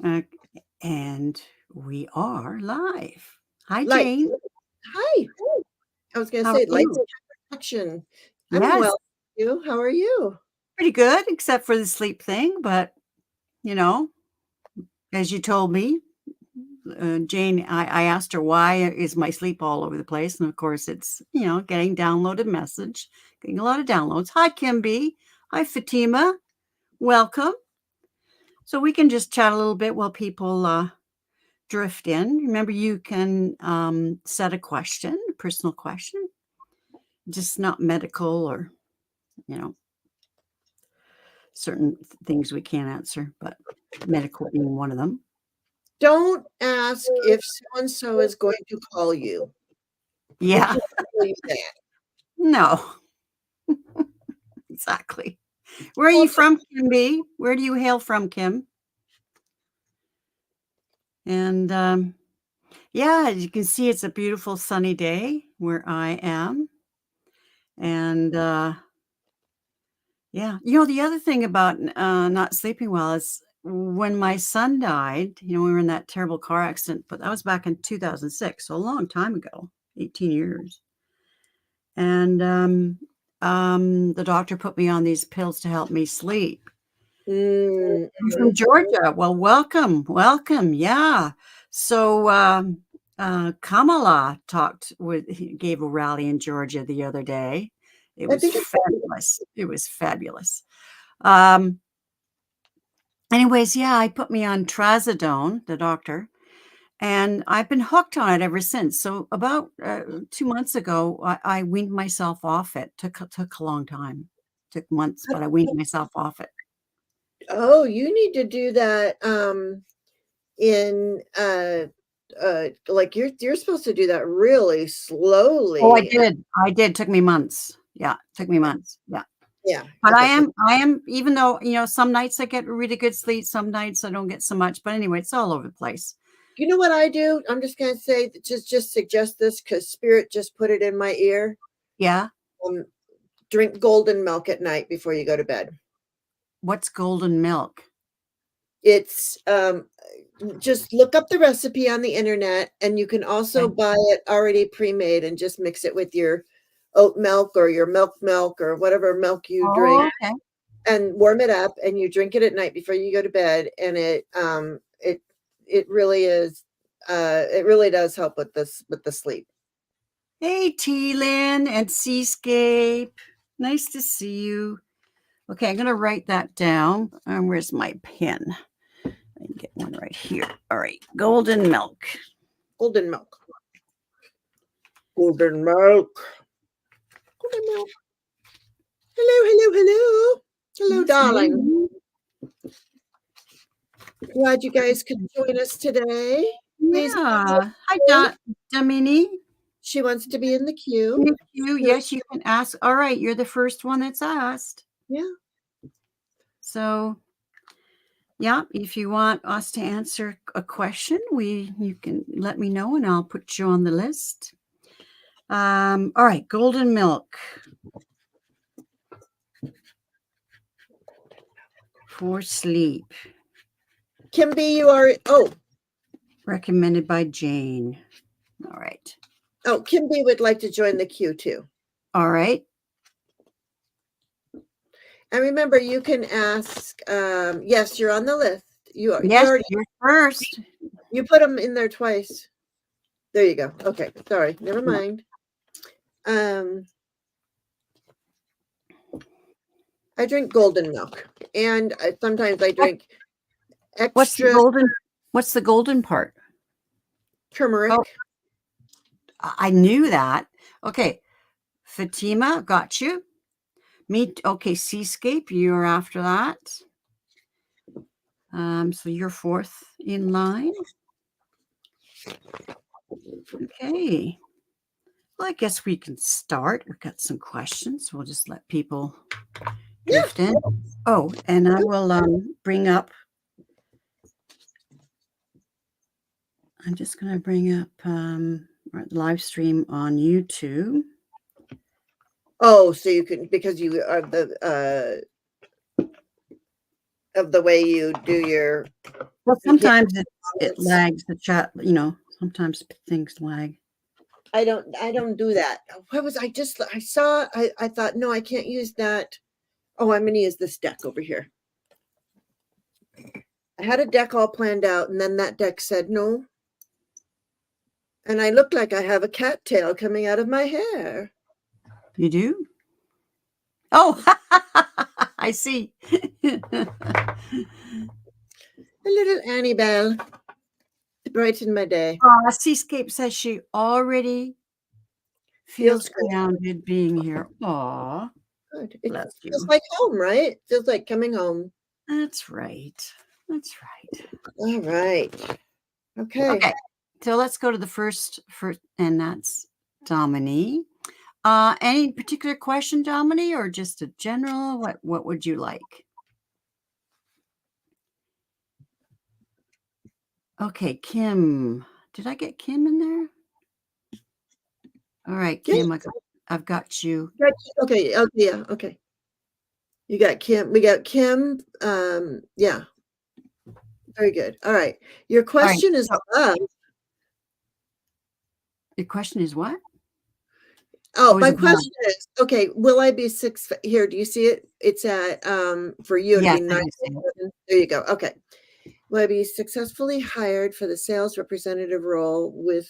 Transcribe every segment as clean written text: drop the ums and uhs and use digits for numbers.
Uh, and we are live. Hi, Light. Jane. Hi. I was going to How are say lights you? and action. I'm Yes, well. You? How are you? pretty good, except for the sleep thing. But, you know, as you told me, Jane, I asked her why is my sleep all over the place. And of course, it's, getting downloaded message, getting a lot of downloads. Hi, Kimby. Hi, Fatima. Welcome. So we can just chat a little bit while people drift in. Remember, you can set a question, a personal question, just not medical or, you know, certain things we can't answer, but medical being one of them. Don't ask if so-and-so is going to call you. We Yeah. can't tell you that. No. Exactly. Where are you from, Kimby? Where do you hail from, Kim? And yeah, as you can see, it's a beautiful sunny day where I am. And yeah, the other thing about not sleeping well is when my son died, we were in that terrible car accident, but that was back in 2006, so a long time ago, 18 years. And the doctor put me on these pills to help me sleep. Mm, I'm from Georgia. Well, welcome. Yeah. So Kamala gave a rally in Georgia the other day. It I was think fabulous. It was fabulous. Um, anyways, yeah, I put me on trazodone, the doctor, and I've been hooked on it ever since. So about 2 months ago, I weaned myself off it. Took a long time. Took months, but I weaned myself off it. Oh, you need to do that in like you're supposed to do that really Oh, I slowly. did. I did. Took me months. Yeah, took me months. Yeah. Yeah. But Okay. I am, even though, some nights I get really good sleep, some nights I don't get so much. But anyway, it's all over the place. You know what I do? I'm just going to say just suggest this because Spirit just put it in my ear. Yeah. Um, drink golden milk at night before you go to bed. What's golden milk? It's just look up the recipe on the internet, and you can also Okay. buy it already pre-made and just mix it with your oat milk or your milk or whatever milk you drink, Oh, okay. and warm it up, and you drink it at night before you go to bed, and it really is it really does help with the sleep. Hey, T-Lin and Seascape. Nice to see you. Okay, I'm going to write that down. Where's my pen? I can get one right here. All right, golden milk. Golden milk. Golden milk. Golden milk. Hello, darling. Glad you guys could join us today. Please, Yeah. Hi, Domini. she wants to be in the queue. Thank you. Yes, you can ask. All right, you're the first one that's asked. Yeah. So, yeah, if you want us to answer a question, you can let me know and I'll put you on the list. All right, golden milk for sleep. Kimby, you are Recommended by Jane. All right. Oh, Kimby would like to join the queue too. All right. And remember, you can ask. Yes, you're on the list. You are. Yes, you're first. You put them in there twice. There you go. Okay. Sorry. Never mind. I drink golden milk, and sometimes I drink extra What's the golden part? turmeric. Oh, I knew that. Okay. Fatima, got you. Okay, Seascape, you're after that. So you're fourth in line. Okay. Well, I guess we can start. We've got some questions. We'll just let people drift in. Oh, and I will bring up. I'm just going to bring up our live stream on YouTube. Oh, so you can, because you are the of the way you do your Well, You can't sometimes it balance. lags the chat, sometimes things lag. I don't do that. What was I saw I thought, no, I can't use that. Oh, I'm gonna use this deck over here. I had a deck all planned out, and then that deck said no. And I look like I have a cattail coming out of my hair. You do? Oh, I see. A little Annie Bell to brighten my day. Seascape says she already Feels feels good. grounded being here. Aw, Good. It bless feels you. like home, right? Feels like coming home. That's right. That's right. All right. Okay. Okay, so let's go to the first, and that's Dominique. Any particular question, Dominique, or just a general? What would you like? Okay, Kim. Did I get Kim in there? All right, Yeah. Kim, I've got you. Okay. Okay. Yeah. Okay. You got Kim. We got Kim. Yeah. Very good. All right. Your All right, question is so love. the question is what? Oh, Oh, is my it love? question is, okay, will I be here? Do you see it? It's at for you it'll Yes, be I 9. do see it. There you go. Okay. Will I be successfully hired for the sales representative role with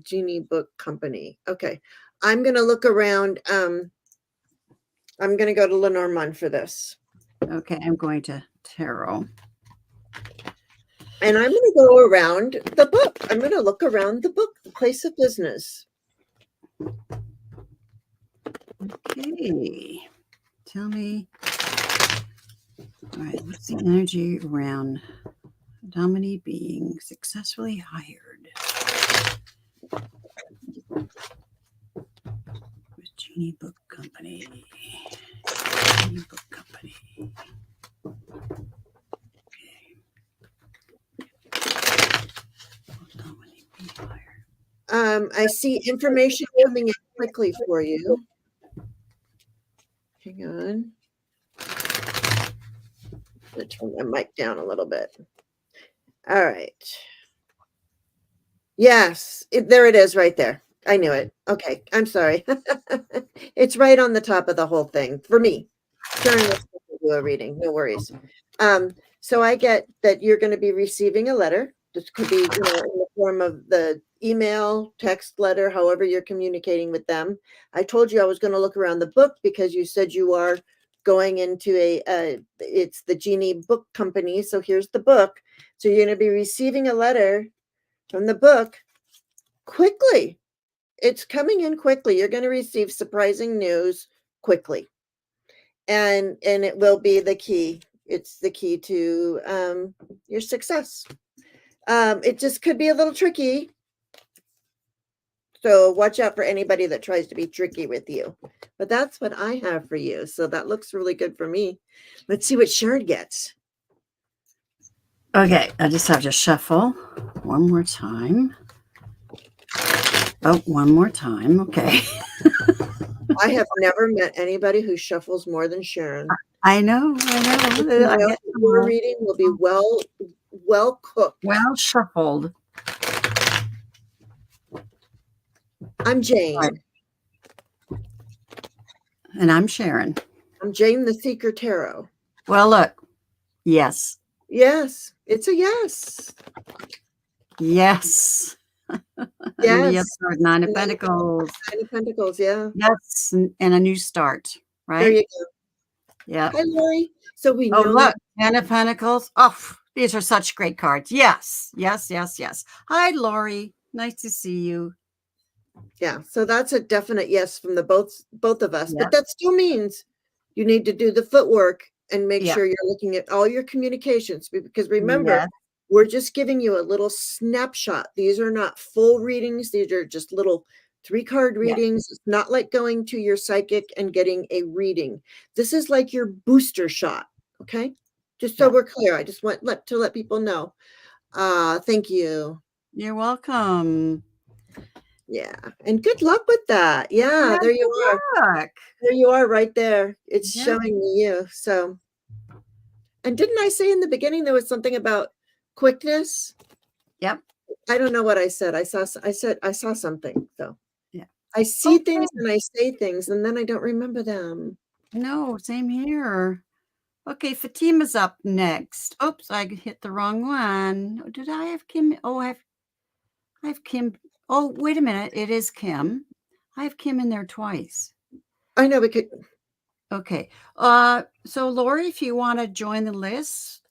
Genie Book Company? Okay. I'm gonna look around. I'm gonna go to Lenormand for this. Okay, I'm going to tarot. And I'm gonna go around the book. I'm gonna look around the book, the place of business. Okay, tell me. All right, what's the energy around Dominique being successfully hired with Genie Book Company? Genie Book Company. Okay. Will Dominique be hired? I see information coming in quickly for you. Hang on. I'm gonna turn my mic down a little bit. All right. Yes, there it is right there. I knew it. Okay, I'm sorry. It's right on the top of the whole thing for me. Sharon was going to do a reading, no worries. So I get that you're going to be receiving a letter. This could be, in the form of the email, text, letter, however you're communicating with them. I told you I was going to look around the book because you said you are going into it's the Genie Book Company. So here's the book. So you're going to be receiving a letter from the book quickly. It's coming in quickly. You're going to receive surprising news quickly. And it will be the key. It's the key to your success. It just could be a little tricky. So watch out for anybody that tries to be tricky with you. But that's what I have for you. So that looks really good for me. Let's see what Sharon gets. Okay, I just have to shuffle one more time. Oh, one more time. Okay. I have never met anybody who shuffles more than Sharon. I know. Your reading will be well cooked. Well shuffled. I'm Jane. Right. And I'm Sharon. I'm Jane the Seeker Tarot. Well, look. Yes. Yes, it's a yes. Yes. Yes. Yes, 9 of Pentacles. 9 of Pentacles, yeah. Yes, and a new start, right? There you go. Yeah. Hi, Lori. So we Oh, know. look, 10 of Pentacles. Oh, these are such great cards. Yes, yes, yes, yes. Hi, Lori. Nice to see you. Yeah, so that's a definite yes from the both of us. Yep. But that still means you need to do the footwork and make Yep. sure you're looking at all your communications, because remember, Yes. we're just giving you a little snapshot. These are not full readings. These are just little 3-card readings. It's not like going to your psychic and getting a reading. This is like your booster shot. Okay. Just so we're clear. I just want to let people know. Thank you. You're welcome. Yeah. And good luck with that. Yeah, there you are. Look. There you are right there. It's Yeah. showing me you. So, and didn't I say in the beginning there was something about quickness. Yep. I don't know what I said. I said I saw something though. Yeah. I see Okay. things and I say things and then I don't remember them. No, same here. Okay, Fatima's up next. Oops, I hit the wrong one. Did I have Kim? Oh, I have Kim. Oh, wait a minute. It is Kim. I have Kim in there twice. I know we could. Okay. So Lori, if you want to join the list,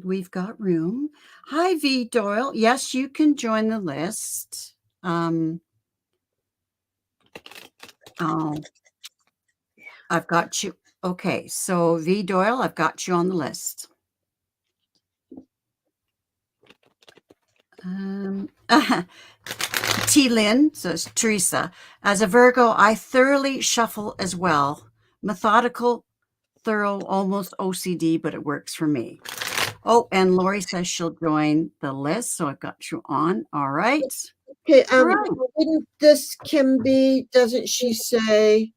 we've got room. Hi, V Doyle. Yes, you can join the list. Oh, I've got you. Okay, so V Doyle, I've got you on the list. T. Lynn says, Teresa, as a Virgo, I thoroughly shuffle as well. Methodical, thorough, almost OCD, but it works for me. Oh, and Lori says she'll join the list, so I've got you on. All right. Okay, Right. didn't this Kim B, doesn't she say,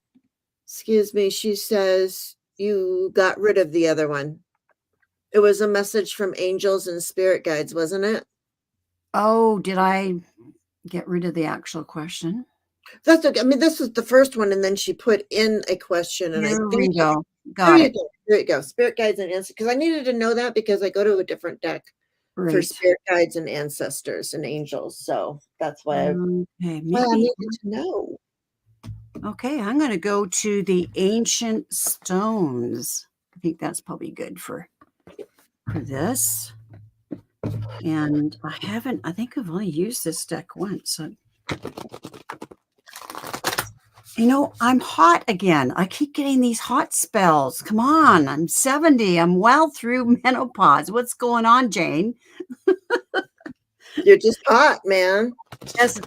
excuse me, she says you got rid of the other one. It was a message from angels and spirit guides, wasn't it? Oh, did I get rid of the actual question? That's okay. I mean, this is the first one, and then she put in a question, and I Here think we go. there Got you it. go. There you go. Spirit guides and ancestors. Because I needed to know that because I go to a different deck for Right. spirit guides and ancestors and angels. So that's why Okay, I maybe. needed to know. Okay, I'm going to go to the ancient stones. I think that's probably good for this. And I think I've only used this deck once. So. You know, I'm hot again. I keep getting these hot spells. Come on, I'm 70. I'm well through menopause. What's going on, Jane? You're just hot, man. Yes.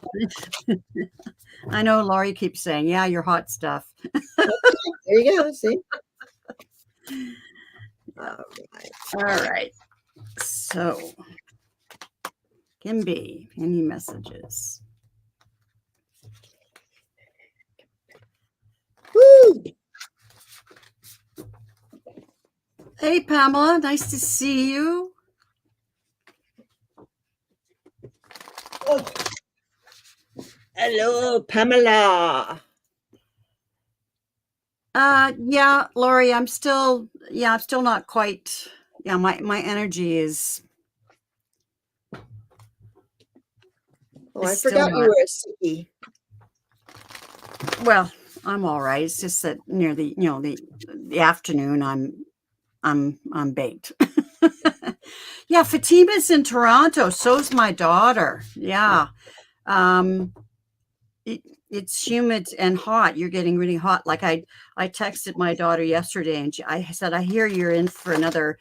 I know Laurie keeps saying, yeah, you're hot stuff. There you go. See? All right. So, Kim B, any messages? Woo! Hey, Pamela, nice to see you. Oh. Hello, Pamela. Yeah, Laurie, I'm still not quite. Yeah, my energy is. Oh, I forgot you were a sickie. Well, I'm all right. It's just that near the the afternoon, I'm baked. Yeah, Fatima's in Toronto. So's my daughter. Yeah. It's humid and hot. You're getting really hot. Like I texted my daughter yesterday, and I said, I hear you're in for another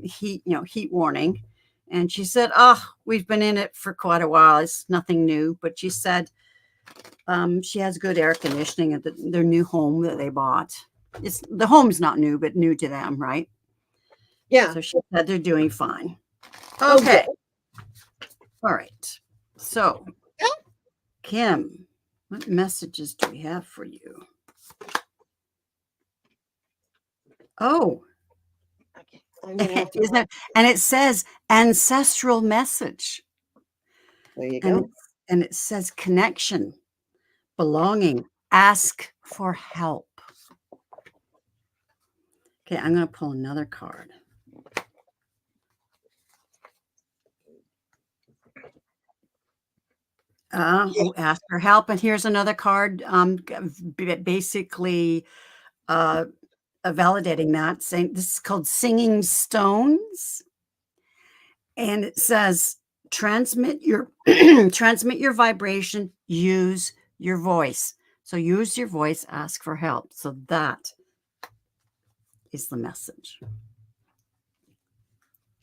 heat warning. And she said, oh, we've been in it for quite a while. It's nothing new. But she said she has good air conditioning at their new home that they bought. The home's not new, but new to them, right? Yeah. So she said they're doing fine. Okay. All right. So, Kim, what messages do we have for you? Oh, okay. And it says ancestral message. There you go. And it says connection, belonging, ask for help. Okay, I'm going to pull another card. Ask for help. And here's another card, basically validating that, saying this is called Singing Stones. And it says, transmit your vibration, use your voice. So use your voice, ask for help. So that is the message.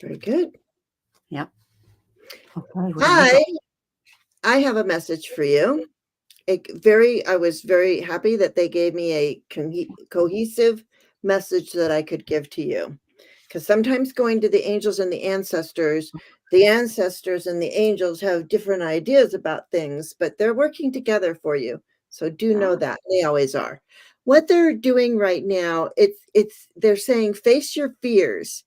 Very good. Yep. Okay. I have a message for you. I was very happy that they gave me a cohesive message that I could give to you. Because sometimes going to the angels and the ancestors and the angels have different ideas about things, but they're working together for you. So do know that they always are. What they're doing right now, they're saying face your fears.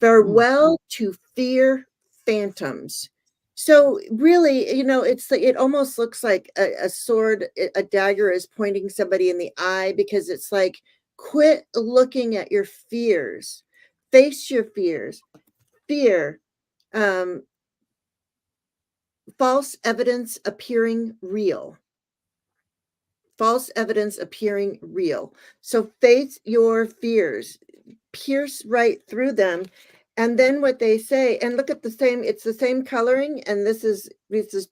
Farewell to fear phantoms. So really, it almost looks like a sword, a dagger is pointing somebody in the eye, because it's like, quit looking at your fears, face your fears. Fear, um, false evidence appearing real. False evidence appearing real. So face your fears, pierce right through them. And then what they say, and look at it's the same coloring, and this is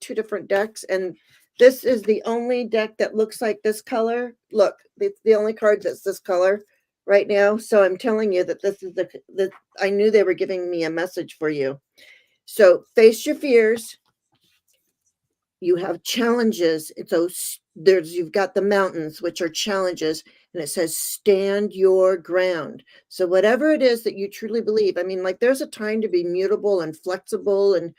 two different decks, and this is the only deck that looks like this color. Look, it's the only card that's this color right now. So I'm telling you that this is I knew they were giving me a message for you. So face your fears. You have challenges. You've got the mountains, which are challenges, and it says stand your ground. So whatever it is that you truly believe, I mean, like, there's a time to be mutable and flexible and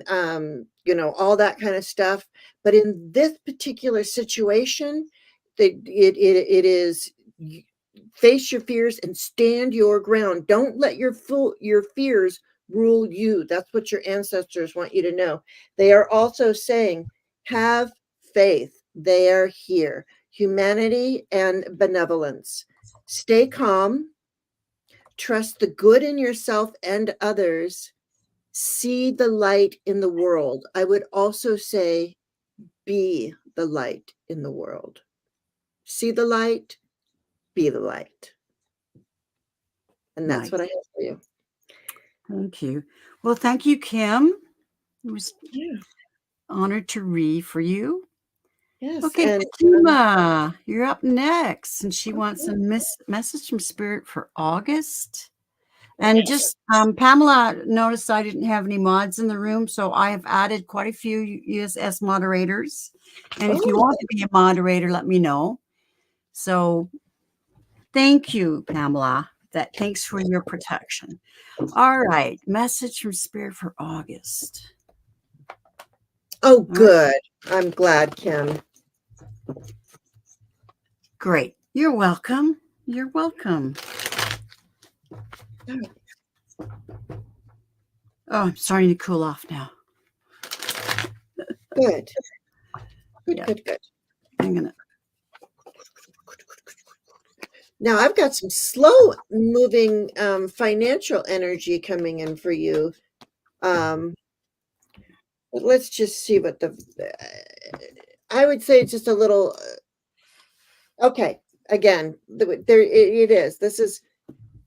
all that kind of stuff. But in this particular situation, it is, face your fears and stand your ground. Don't let your fears rule you. That's what your ancestors want you to know. They are also saying, have faith. They are here. Humanity and benevolence. Stay calm. Trust the good in yourself and others. See the light in the world. I would also say, be the light in the world. See the light, be the light. And that's Nice. what I have for you. Thank you. Well, thank you, Kim. It was honored to read for you. Yes. Okay, And Fatima, you're up next, and she wants a message from Spirit for August. And just Pamela noticed I didn't have any mods in the room, so I have added quite a few USS moderators. And if you want to be a moderator, let me know. So thank you, Pamela. Thanks for your protection. All right, message from Spirit for August. Oh, good. I'm glad, Kim. Great. You're welcome. You're welcome. Oh, I'm starting to cool off now. Good. Good, Yeah. good. I'm gonna. Now I've got some slow moving financial energy coming in for you. Let's just see what I would say just a little. Okay, again, there it is. This is.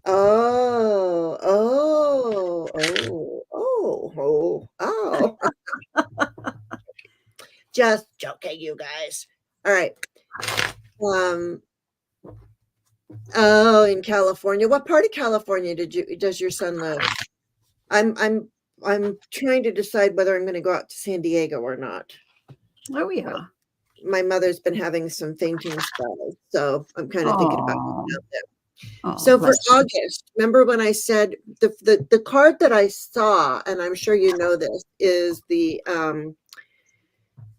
Oh. Just joking, you guys. All right. Oh, in California. What part of California does your son live? I'm trying to decide whether I'm going to go out to San Diego or not. Oh yeah. My mother's been having some fainting spells, so I'm kind of thinking about going out there. So for August, remember when I said the card that I saw, and I'm sure you know this, is the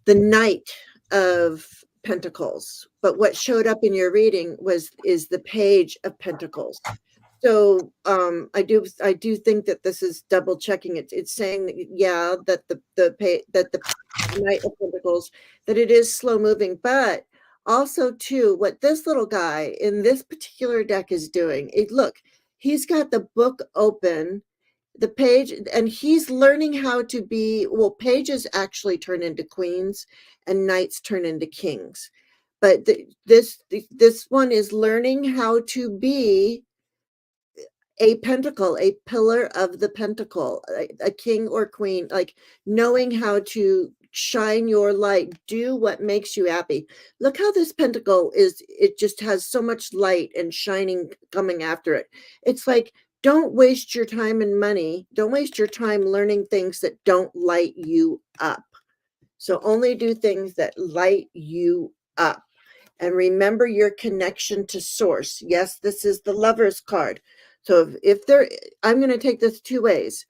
Knight of Pentacles. But what showed up in your reading is the Page of Pentacles. So I do think that this is double checking it. It's saying that the Knight of Pentacles, that it is slow moving, but also too, what this little guy in this particular deck is doing, look, he's got the book open, the page, and he's learning how to be, pages actually turn into queens and knights turn into kings. But this one is learning how to be a pentacle, a pillar of the pentacle, a king or queen, like knowing how to shine your light, do what makes you happy. Look how this pentacle it just has so much light and shining coming after it. It's like, don't waste your time and money. Don't waste your time learning things that don't light you up. So only do things that light you up. And remember your connection to source. Yes, this is the Lover's card. So I'm going to take this two ways.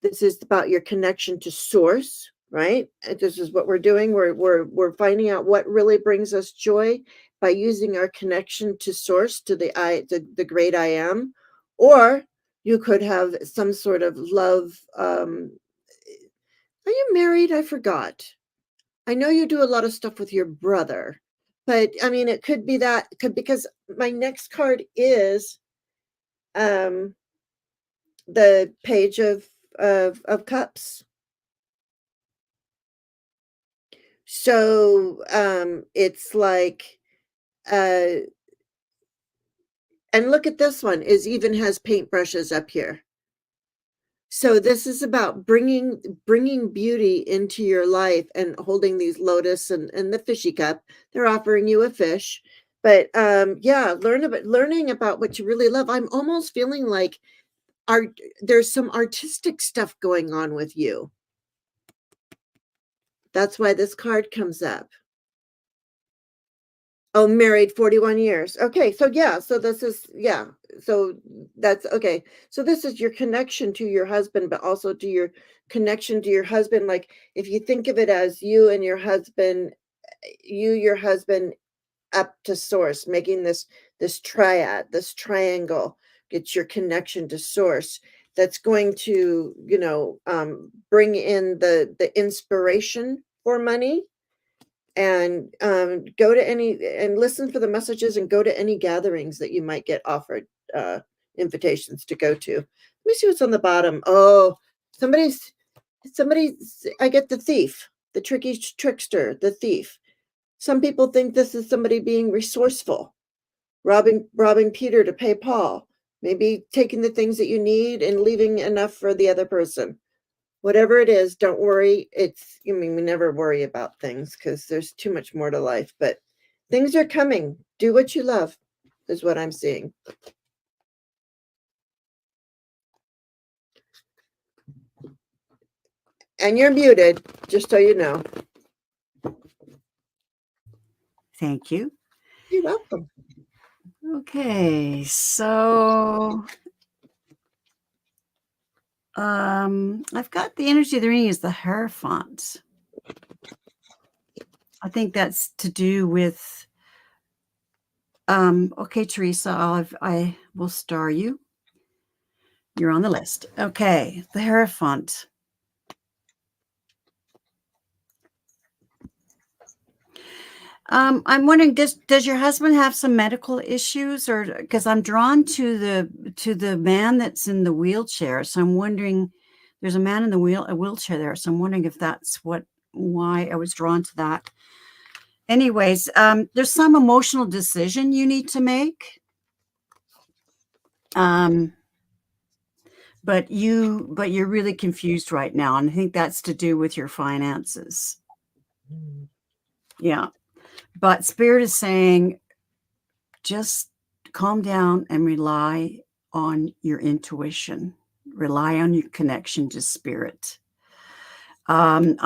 This is about your connection to source, right? And this is what we're doing. We're finding out what really brings us joy by using our connection to source, to the great I am. Or you could have some sort of love Are you married? I forgot. I know you do a lot of stuff with your brother, but I mean, it could be that could because my next card is um the page of cups. So it's like uh and look at this one is even has paintbrushes up here. So this is about bringing beauty into your life and holding these lotus and the fishy cup. They're offering you a fish. But yeah, learning about what you really love. I'm almost feeling like art there's some artistic stuff going on with you. That's why this card comes up. Oh, married 41 years. Okay, so yeah, so this is yeah. So that's okay. So this is your connection to your husband, but also to your connection to your husband. Like if you think of it as you and your husband, your husband up to source, making this triad, this triangle. It's your connection to source that's going to, bring in the inspiration for money and go to any and listen for the messages and go to any gatherings that you might get offered invitations to go to. Let me see what's on the bottom. Oh, somebody's I get the thief, the tricky trickster, the thief. Some people think this is somebody being resourceful, robbing Peter to pay Paul, maybe taking the things that you need and leaving enough for the other person. Whatever it is, don't worry. I mean, we never worry about things because there's too much more to life, but things are coming. Do what you love, is what I'm seeing. And you're muted, just so you know. Thank you. You're welcome. Okay, so I've got the energy of the reading is the Hierophant. I think that's to do with okay, Teresa, I will star you. You're on the list. Okay, the Hierophant. I'm wondering, does your husband have some medical issues, or because I'm drawn to the man that's in the wheelchair, so I'm wondering, there's a man in the wheelchair there, so I'm wondering if that's why I was drawn to that. Anyways, there's some emotional decision you need to make, but you're really confused right now, and I think that's to do with your finances. Yeah, but Spirit is saying, just calm down and rely on your intuition. Rely on your connection to spirit. I'm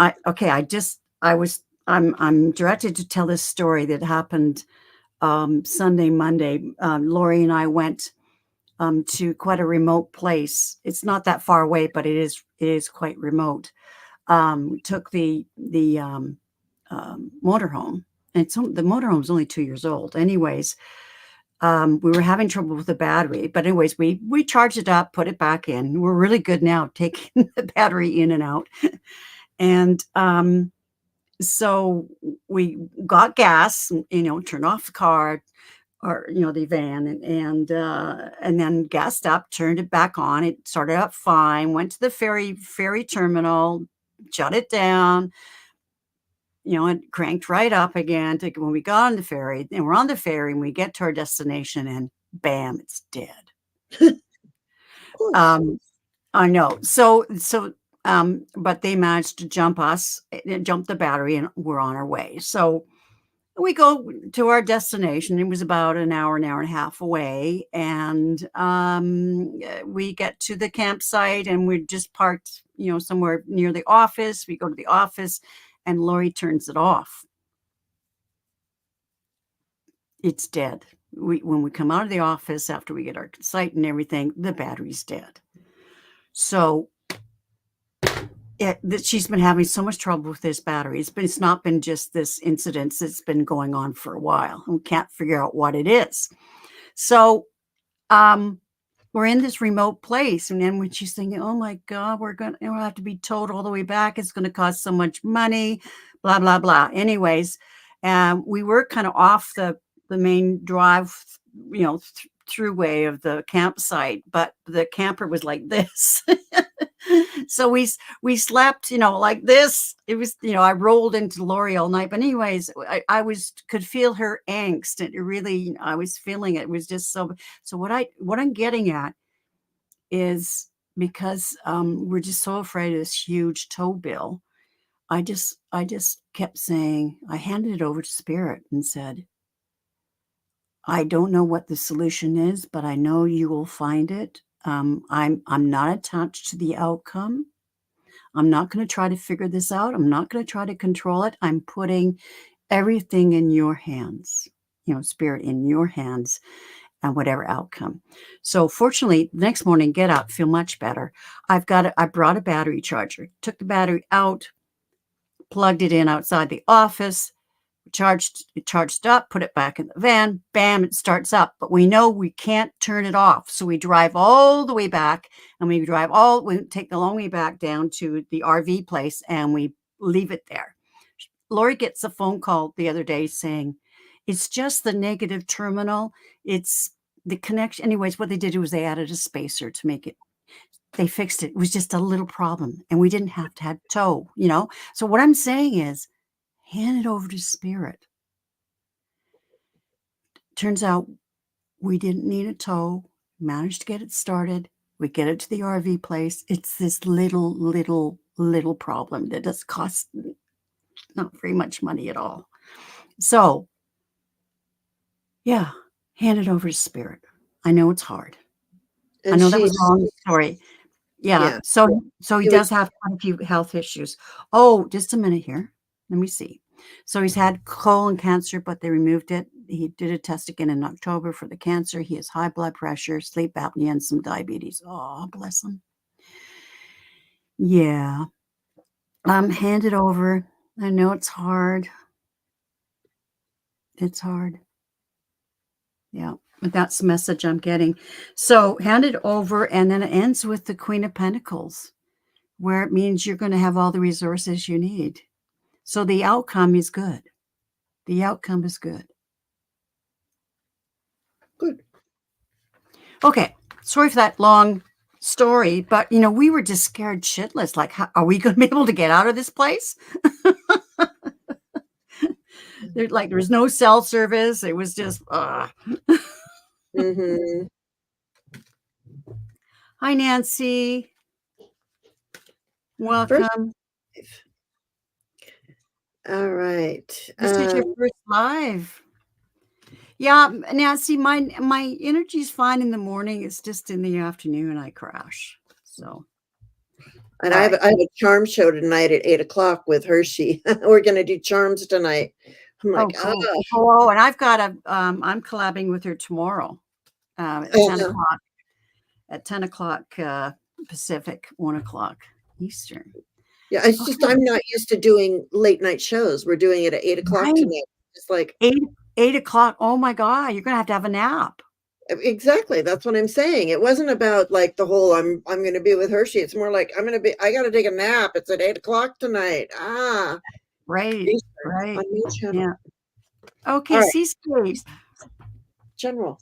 directed to tell this story that happened Sunday, Monday. Lori and I went to quite a remote place. It's not that far away, but it is quite remote. We took the motorhome, and the motorhome's only 2 years old. Anyways, we were having trouble with the battery, but anyways, we charged it up, put it back in. We're really good now taking the battery in and out. And so we got gas, turned off the car or the van, and then gassed up, turned it back on. It started up fine. Went to the ferry terminal, shut it down. It cranked right up again when we got on the ferry. And we're on the ferry and we get to our destination and bam, it's dead. I know. But they managed to jump the battery, and we're on our way. So we go to our destination. It was about an hour and a half away. And we get to the campsite and we just parked, somewhere near the office. We go to the office and Lori turns it off. It's dead. When we come out of the office after we get our site and everything, the battery's dead. So she's been having so much trouble with this battery. It's not been just this incident. It's been going on for a while. We can't figure out what it is. So we're in this remote place. And then when she's thinking, oh my God, we'll have to be towed all the way back. It's going to cost so much money, blah, blah, blah. Anyways, we were kind of off the main drive, throughway of the campsite, but the camper was like this. So we slept, like this. It was, I rolled into Lori all night. But anyways, I could feel her angst. And it really, I was feeling it. It was just so what I'm getting at is because we're just so afraid of this huge tow bill. I just kept saying, I handed it over to Spirit and said, I don't know what the solution is, but I know you will find it. I'm not attached to the outcome. I'm not going to try to figure this out. I'm not going to try to control it. I'm putting everything in your hands, Spirit, in your hands, and whatever outcome. So fortunately, the next morning, get up, feel much better. I brought a battery charger, took the battery out, plugged it in outside the office, charged up, put it back in the van, bam, it starts up. But we know we can't turn it off. So we drive all the way back, and we take the long way back down to the RV place, and we leave it there. Lori gets a phone call the other day saying, it's just the negative terminal. It's the connection. Anyways, what they did was they added a spacer to make it. They fixed it. It was just a little problem, and we didn't have to have tow, So what I'm saying is, hand it over to Spirit. Turns out we didn't need a tow, managed to get it started. We get it to the RV place. It's this little problem that does cost not very much money at all. So, yeah, hand it over to Spirit. I know it's hard. And I know that was a long story. Yeah. So he does have quite a few health issues. Oh, just a minute here. Let me see. So he's had colon cancer, but they removed it. He did a test again in October for the cancer. He has high blood pressure, sleep apnea, and some diabetes. Oh, bless him. Yeah. Hand it over. I know it's hard. It's hard. Yeah. But that's the message I'm getting. So hand it over, and then it ends with the Queen of Pentacles, where it means you're going to have all the resources you need. So the outcome is good. The outcome is good. Good. Okay. Sorry for that long story, but we were just scared shitless. Like, how, are we going to be able to get out of this place? There was no cell service. It was just, Mm-hmm. Hi, Nancy. Welcome. All right. This is your first live. Yeah, Nancy, my energy's fine in the morning. It's just in the afternoon I crash. So. And I have a charm show tonight at 8:00 with Hershey. We're going to do charms tonight. I'm like, cool. Oh, and I've got I'm collabing with her tomorrow at 10 o'clock. At 10 o'clock Pacific, 1 o'clock Eastern. Yeah, it's just I'm not used to doing late night shows. We're doing it at 8:00 tonight. It's like 8 o'clock. Oh my God, you're gonna have a nap. Exactly. That's what I'm saying. It wasn't about like the whole I'm going to be with Hershey. It's more like I got to take a nap. It's at 8:00 tonight. Right. Right. Yeah. Okay. Right. Seascape. General.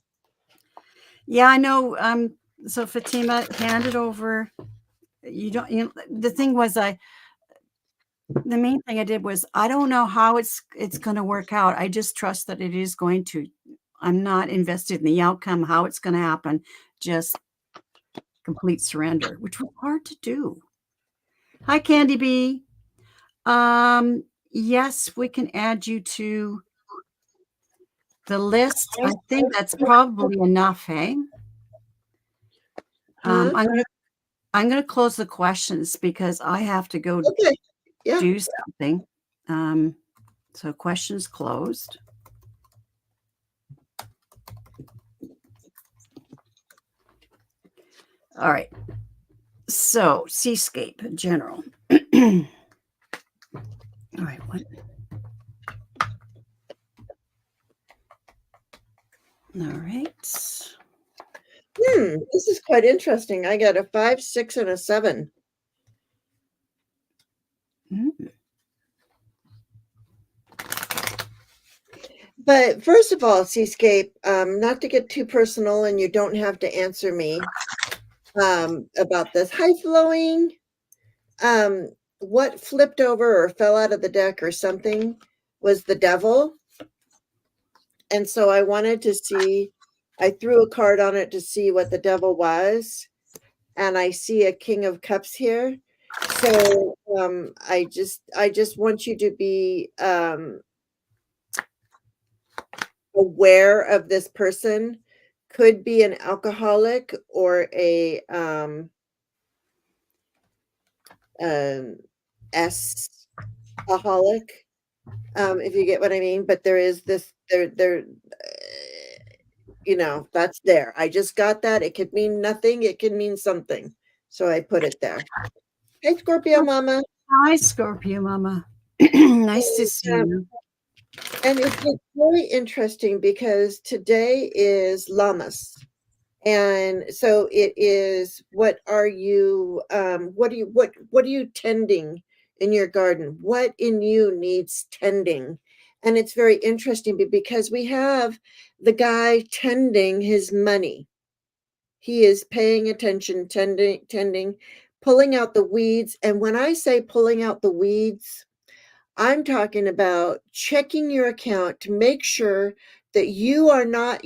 Yeah, I know. So Fatima, hand it over. The thing was the main thing I did was I don't know how it's going to work out. I just trust that it is going to. I'm not invested in the outcome, how it's going to happen. Just complete surrender, which was hard to do. Hi, Candy B. Yes, we can add you to the list. I think that's probably enough, hey? I'm gonna close the questions because I have to go do something. So questions closed. All right. So Seascape General. All right. What? All right. This is quite interesting. I got a 5, 6, and a 7. Mm. But first of all, Seascape, not to get too personal, and you don't have to answer me about this. High flowing. What flipped over or fell out of the deck or something was the devil. And so I wanted to see, I threw a card on it to see what the devil was. And I see a King of Cups here. So I just want you to be aware of this person. Could be an alcoholic or a S-aholic, if you get what I mean. But there is this there that's there. I just got that. It could mean nothing, it could mean something. So I put it there. Hey, Scorpio mama. Hi, Scorpio Mama. Nice to see Um, you. and it's really interesting because today is Lammas. And so it is, what are you tending in your garden? What in you needs tending? And it's very interesting because we have the guy tending his money. He is paying attention, tending, pulling out the weeds. And when I say pulling out the weeds, I'm talking about checking your account to make sure that you are not,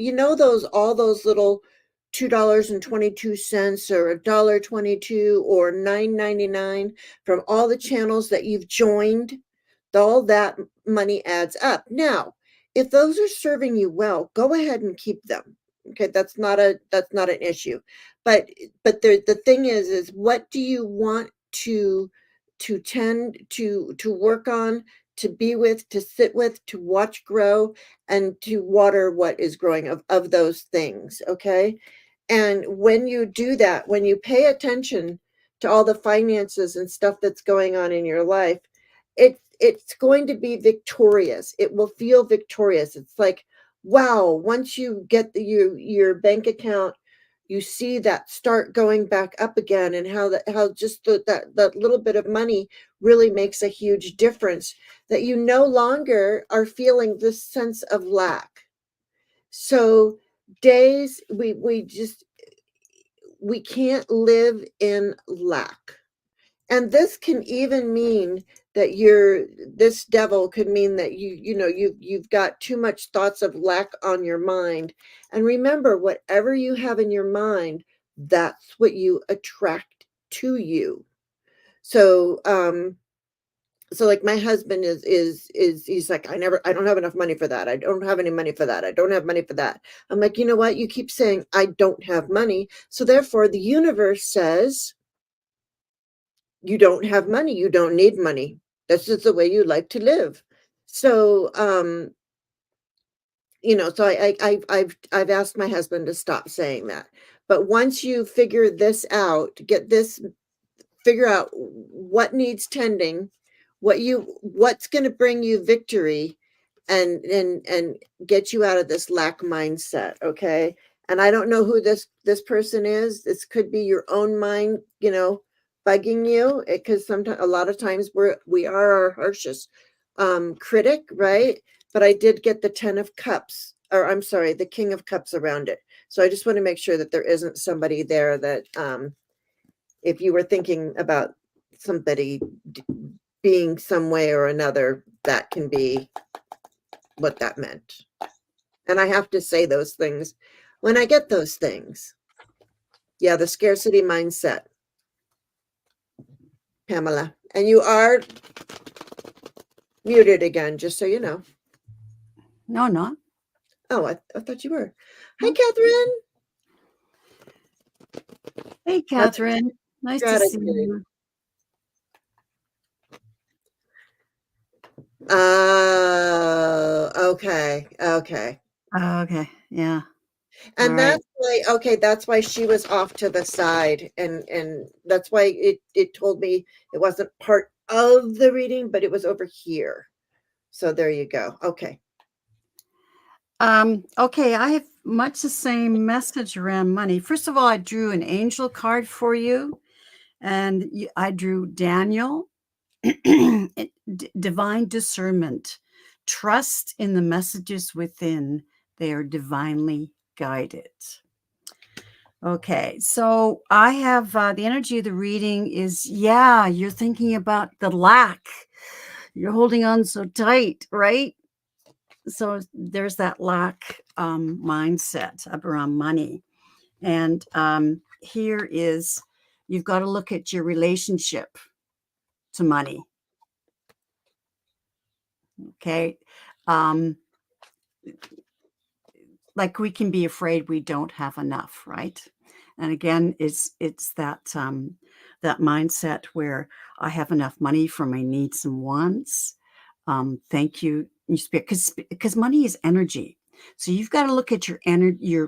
all those little $2.22 or $1.22 or $9.99 from all the channels that you've joined. All that money adds up. Now, if those are serving you well, go ahead and keep them. Okay, that's not an issue. But the thing is what do you want to tend to work on, to be with, to sit with, to watch grow, and to water what is growing of those things. Okay. And when you do that, when you pay attention to all the finances and stuff that's going on in your life, it's going to be victorious. It will feel victorious. It's like, wow, once you get your bank account, you see that start going back up again, and how just that little bit of money really makes a huge difference, that you no longer are feeling this sense of lack. So days we can't live in lack. And this can even mean that this devil could mean that you've got too much thoughts of lack on your mind. And remember, whatever you have in your mind, that's what you attract to you. So so like my husband is he's like, I don't have enough money for that. I don't have any money for that. I don't have money for that. I'm like, you know what? You keep saying I don't have money. So therefore the universe says, you don't have money, you don't need money. That's just the way you like to live. So so I've asked my husband to stop saying that. But once you figure this out, figure out what needs tending, what's going to bring you victory, and get you out of this lack mindset. Okay. And I don't know who this person is. This could be your own mind, bugging you, because sometimes, a lot of times, we are our harshest critic, right? But I did get the 10 of cups, or I'm sorry, the King of Cups around it. So I just want to make sure that there isn't somebody there that if you were thinking about somebody being some way or another, that can be what that meant. And I have to say those things when I get those things. Yeah, the scarcity mindset, Pamela. And you are muted again, just so you know. No, not. Oh, I thought you were. No. Hi, Catherine. Hey, Catherine. Nice to see Gratitude. you. Okay. Okay. Okay. Yeah. And All right. that's why she was off to the side, and that's why it told me it wasn't part of the reading, but it was over here. So there you go. Okay. Okay. much the same message around money. First of all, I drew an angel card for you, and I drew Daniel. Divine discernment. Trust in the messages within. They are divinely guided. Okay, so I have the energy of the reading is, yeah, you're thinking about the lack. You're holding on so tight, right? So there's that lack mindset up around money. And here is, you've got to look at your relationship to money. Okay. Like we can be afraid we don't have enough, right? And again, it's that that mindset where I have enough money for my needs and wants. Thank you, because money is energy. So you've got to look at your energy,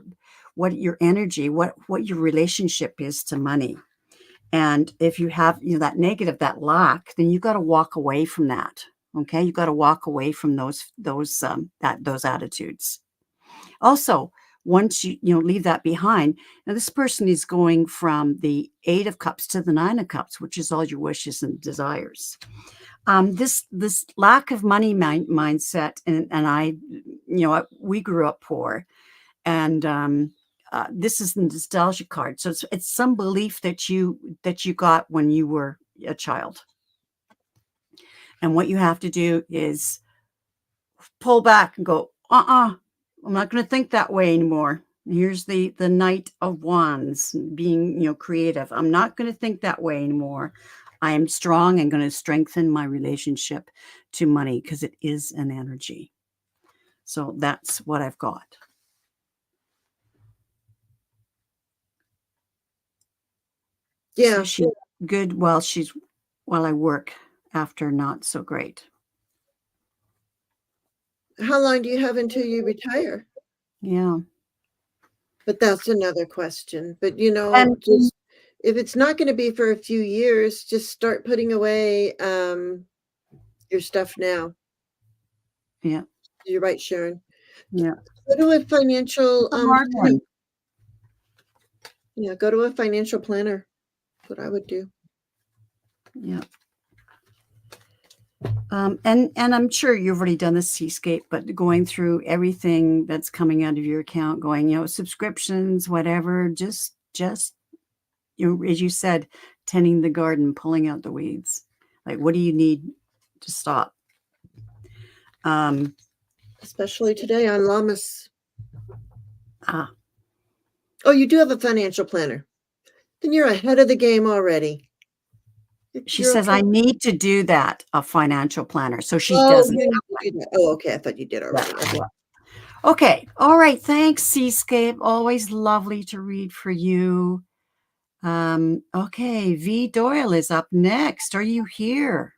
what your energy, what your relationship is to money. And if you have that negative, that lack, then you've got to walk away from that. Okay, you've got to walk away from those attitudes. Also, once you leave that behind, now this person is going from the 8 of Cups to the 9 of Cups, which is all your wishes and desires. This lack of money mindset, and I, we grew up poor, and this is the nostalgia card. So it's some belief that you got when you were a child, and what you have to do is pull back and go, I'm not going to think that way anymore. Here's the Knight of Wands, being creative. I'm not going to think that way anymore. I am strong and going to strengthen my relationship to money because it is an energy. So that's what I've got. Yeah. So she's good while I work, after not so great. How long do you have until you retire? Yeah. But that's another question. But just if it's not going to be for a few years, just start putting away your stuff now. Yeah. You're right, Sharon. Yeah. Go to a financial yeah, go to a financial planner. That's what I would do. Yeah. And I'm sure you've already done the seascape, but going through everything that's coming out of your account, going, subscriptions, whatever, just as you said, tending the garden, pulling out the weeds. Like, what do you need to stop? Especially today on Llamas. Oh, you do have a financial planner. Then you're ahead of the game already. She says, okay. I need to do that, a financial planner. So she doesn't. Do that. Oh, okay. I thought you did already. Yeah. Okay. All right. Thanks, Seascape. Always lovely to read for you. Okay. V. Doyle is up next. Are you here?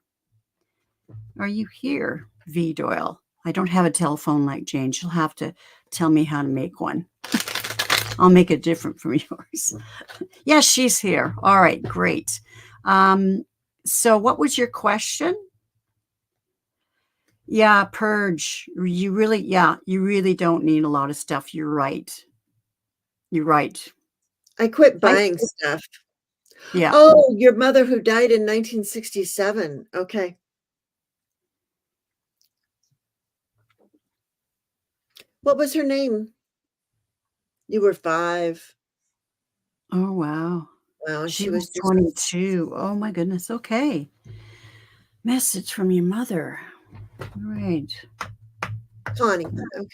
Are you here, V. Doyle? I don't have a telephone like Jane. She'll have to tell me how to make one. I'll make it different from yours. Yes, she's here. All right, great. So what was your question? Yeah, purge. You really don't need a lot of stuff. You're right. You're right. I quit buying stuff. Yeah. Oh, your mother who died in 1967. Okay. What was her name? You were 5. Oh, wow. Wow. She was 22. Oh, my goodness. Okay. Message from your mother. Right. Connie. Okay.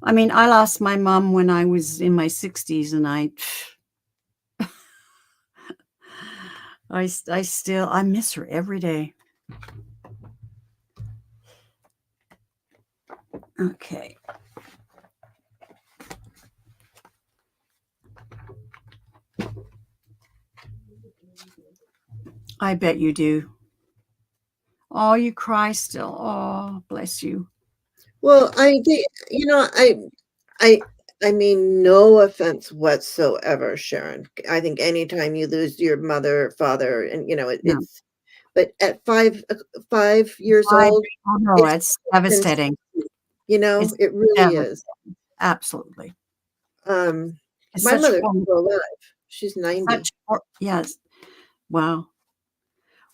I mean, I lost my mom when I was in my 60s, and I miss her every day. Okay. I bet you do. Oh, you cry still. Oh, bless you. Well, I think, I mean, no offense whatsoever, Sharon. I think anytime you lose your mother, father, and it's, but at 5 years old, oh no, it's devastating. You know, It's it really devastating. is. Absolutely. Um, It's my such mother's form still alive. She's 90. such for yes. Wow.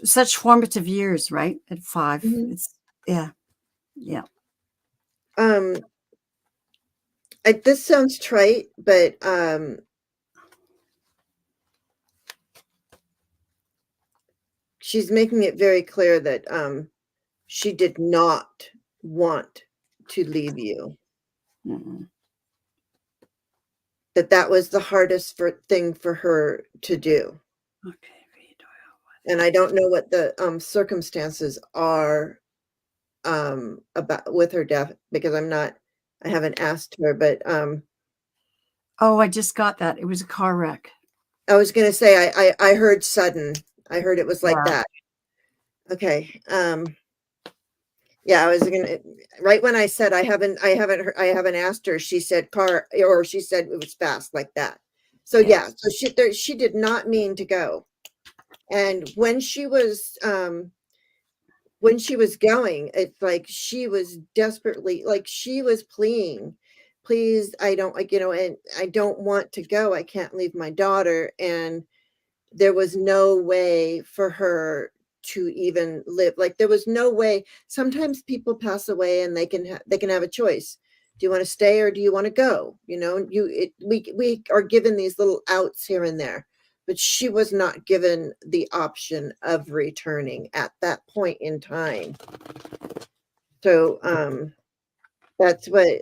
Such formative years, right? At 5. Mhm. It's yeah, yeah. Um, this sounds trite, but she's making it very clear that she did not want to leave you. Mm-mm. That was the hardest thing for her to do. Okay, read. And I don't know what the circumstances are about with her death because I haven't asked her, but Oh, I just got that. It was a car wreck. I was gonna say I heard sudden. I heard it was like Yeah. that. Okay. Yeah, I was gonna right when I said I haven't asked her, she said car or she said it was fast like that. So Yeah. yeah, so she did not mean to go. And when she was going, it's like she was desperately like she was pleading, please, I don't like, and I don't want to go. I can't leave my daughter. And there was no way for her to even live. Like there was no way. Sometimes people pass away and they can have a choice. Do you want to stay or do you want to go? We are given these little outs here and there, but she was not given the option of returning at that point in time. So that's what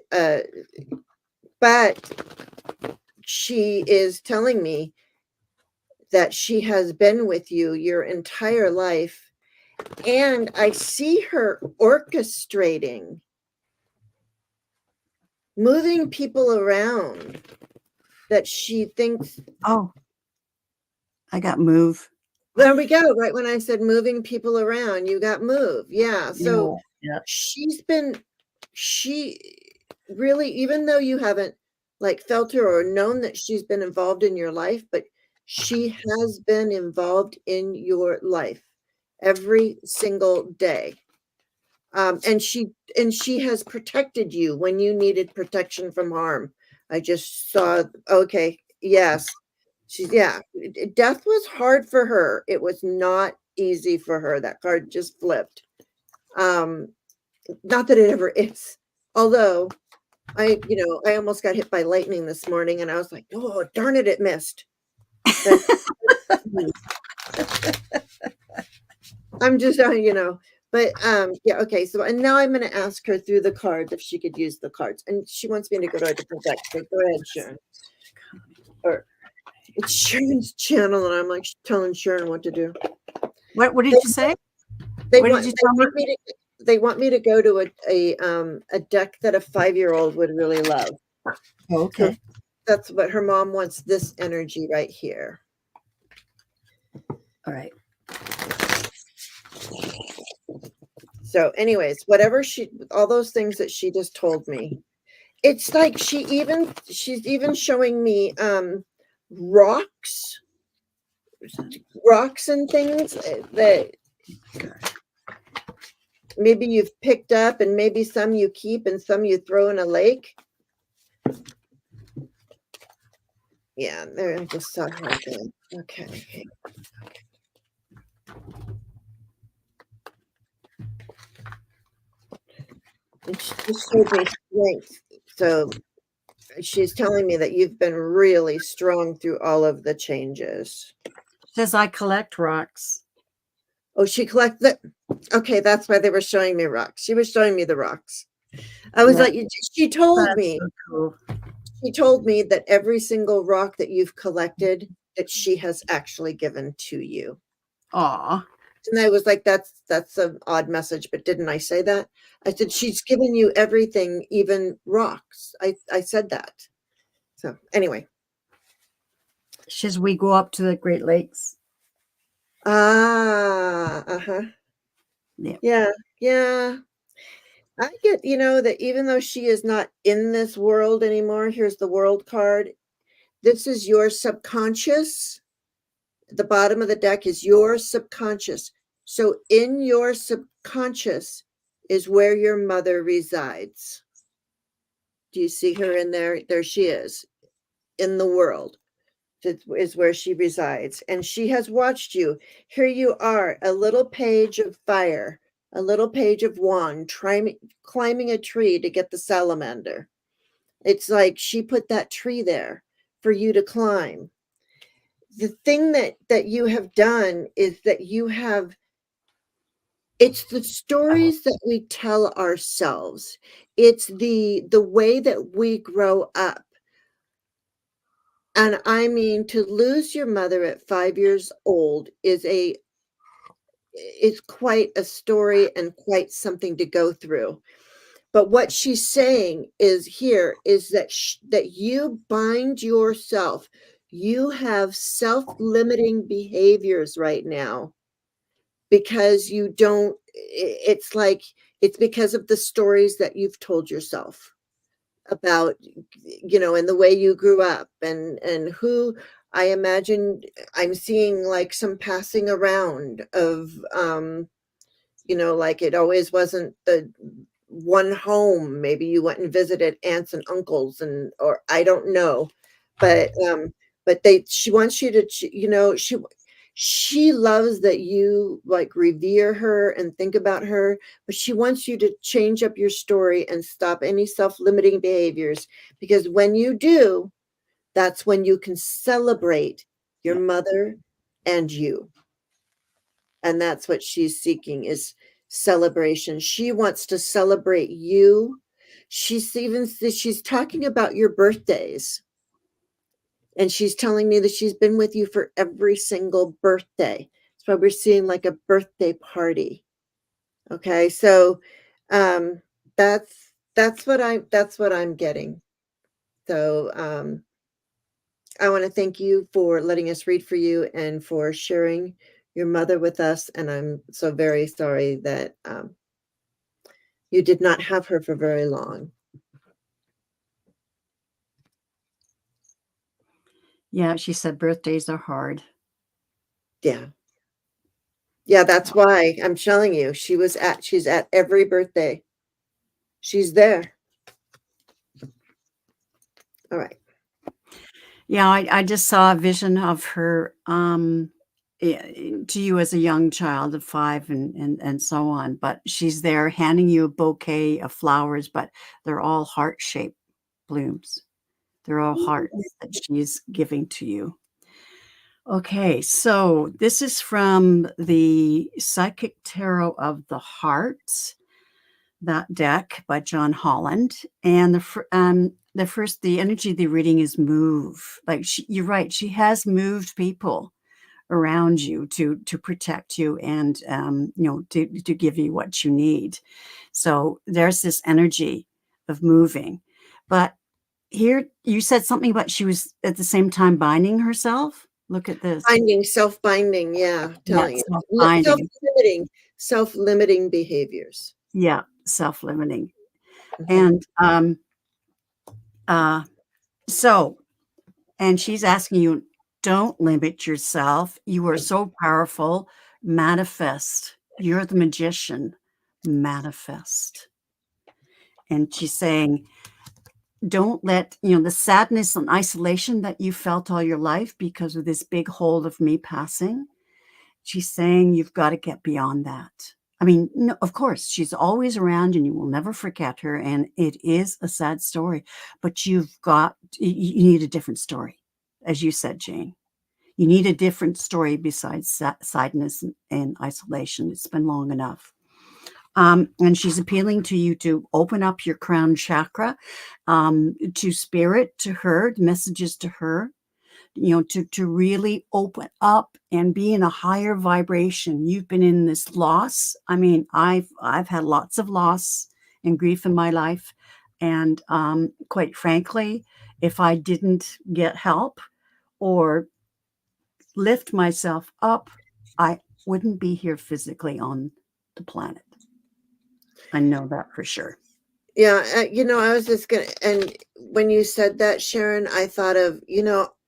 but she is telling me that she has been with you your entire life. And I see her orchestrating, moving people around that she thinks, Oh, I got move. there we go. Right when I said moving people around, you got moved. Yeah. So Yeah, yeah. she really, even though you haven't like felt her or known that she's been involved in your life, but she has been involved in your life every single day. And she has protected you when you needed protection from harm. I just saw, okay, yes. Yeah, death was hard for her. It was not easy for her. That card just flipped. Um, Not that it ever is. Although I almost got hit by lightning this morning and I was like, oh, darn it, it missed. But I'm just, but yeah, okay. So, and now I'm going to ask her through the cards if she could use the cards. And she wants me to go to a different deck. So go ahead, Sharon. Or it's Sharon's channel, and I'm like telling Sharon what to do. What They, did you say? they What did want you they tell me? want me to they want me to go to a deck that a 5-year-old would really love. Oh, So okay. that's what her mom wants. This energy right here. All right. So, anyways, all those things that she just told me, it's like she's even showing me rocks, rocks and things that maybe you've picked up, and maybe some you keep and some you throw in a lake. Yeah, there I just saw her again. Okay. And she just showed me strength. So she's telling me that you've been really strong through all of the changes. Says I collect rocks. Oh, she collected. Okay, that's why they were showing me rocks. She was showing me the rocks. I was Yeah, like, she told that's me, so cool. she told me that every single rock that you've collected, that she has actually given to you. Aw. And I was like, that's an odd message, but didn't I say that? I said, she's given you everything, even rocks. I said that. So anyway. Says we go up to the Great Lakes. Ah, uh-huh. Yeah. Yeah, yeah. I get, that even though she is not in this world anymore, here's the world card. This is your subconscious. The bottom of the deck is your subconscious. So in your subconscious is where your mother resides. Do you see her in there? There she is in the world. That is where she resides. And she has watched you. Here you are, a little page of fire, a little page of wand, climbing a tree to get the salamander. It's like she put that tree there for you to climb. The thing that you have done is that you have, it's the stories that we tell ourselves. It's the way that we grow up. And I mean, to lose your mother at 5 years old is quite a story and quite something to go through. But what she's saying is here is that that you bind yourself. You have self-limiting behaviors right now because you don't, it's like, it's because of the stories that you've told yourself about, and the way you grew up and who, I imagine I'm seeing like some passing around of, like it always wasn't the one home. Maybe you went and visited aunts and uncles, or I don't know, but she wants you to, she loves that you like revere her and think about her, but she wants you to change up your story and stop any self-limiting behaviors, because when you do, that's when you can celebrate your Yeah. mother and you. And that's what she's seeking, is celebration. She wants to celebrate you. She's talking about your birthdays. And she's telling me that she's been with you for every single birthday. So we're seeing like a birthday party. Okay. So um that's what I'm getting. So I want to thank you for letting us read for you and for sharing your mother with us. And I'm so very sorry that you did not have her for very long. Yeah, she said birthdays are hard. Yeah. Yeah, that's why I'm telling you, she's at every birthday. She's there. All right. Yeah, I just saw a vision of her to you as a young child of 5 and so on. But she's there handing you a bouquet of flowers, but they're all heart-shaped blooms. They're all hearts that she's giving to you. Okay, so this is from the Psychic Tarot of the Heart, that deck by John Holland, and the energy of the reading is move. Like you're right, she has moved people around you to protect you and to give you what you need. So there's this energy of moving, but here you said something about she was at the same time binding herself. Look at this. Self-binding, yeah, Yeah, telling you. self-binding. Self-limiting behaviors. Yeah, self-limiting. Mhm. And uh so and she's asking you, don't limit yourself. You are so powerful. Manifest. You're the magician. Manifest. And she's saying, don't let, the sadness and isolation that you felt all your life because of this big hold of me passing. She's saying you've got to get beyond that. I mean, no, of course, she's always around and you will never forget her. And it is a sad story, but you need a different story. As you said, Jane, you need a different story besides sadness and isolation. It's been long enough. And she's appealing to you to open up your crown chakra, to spirit, to her, messages to her, to really open up and be in a higher vibration. You've been in this loss. I mean, I've had lots of loss and grief in my life. And quite frankly, if I didn't get help or lift myself up, I wouldn't be here physically on the planet. I know that for sure. Yeah, I was just gonna, and when you said that, Sharon, I thought of,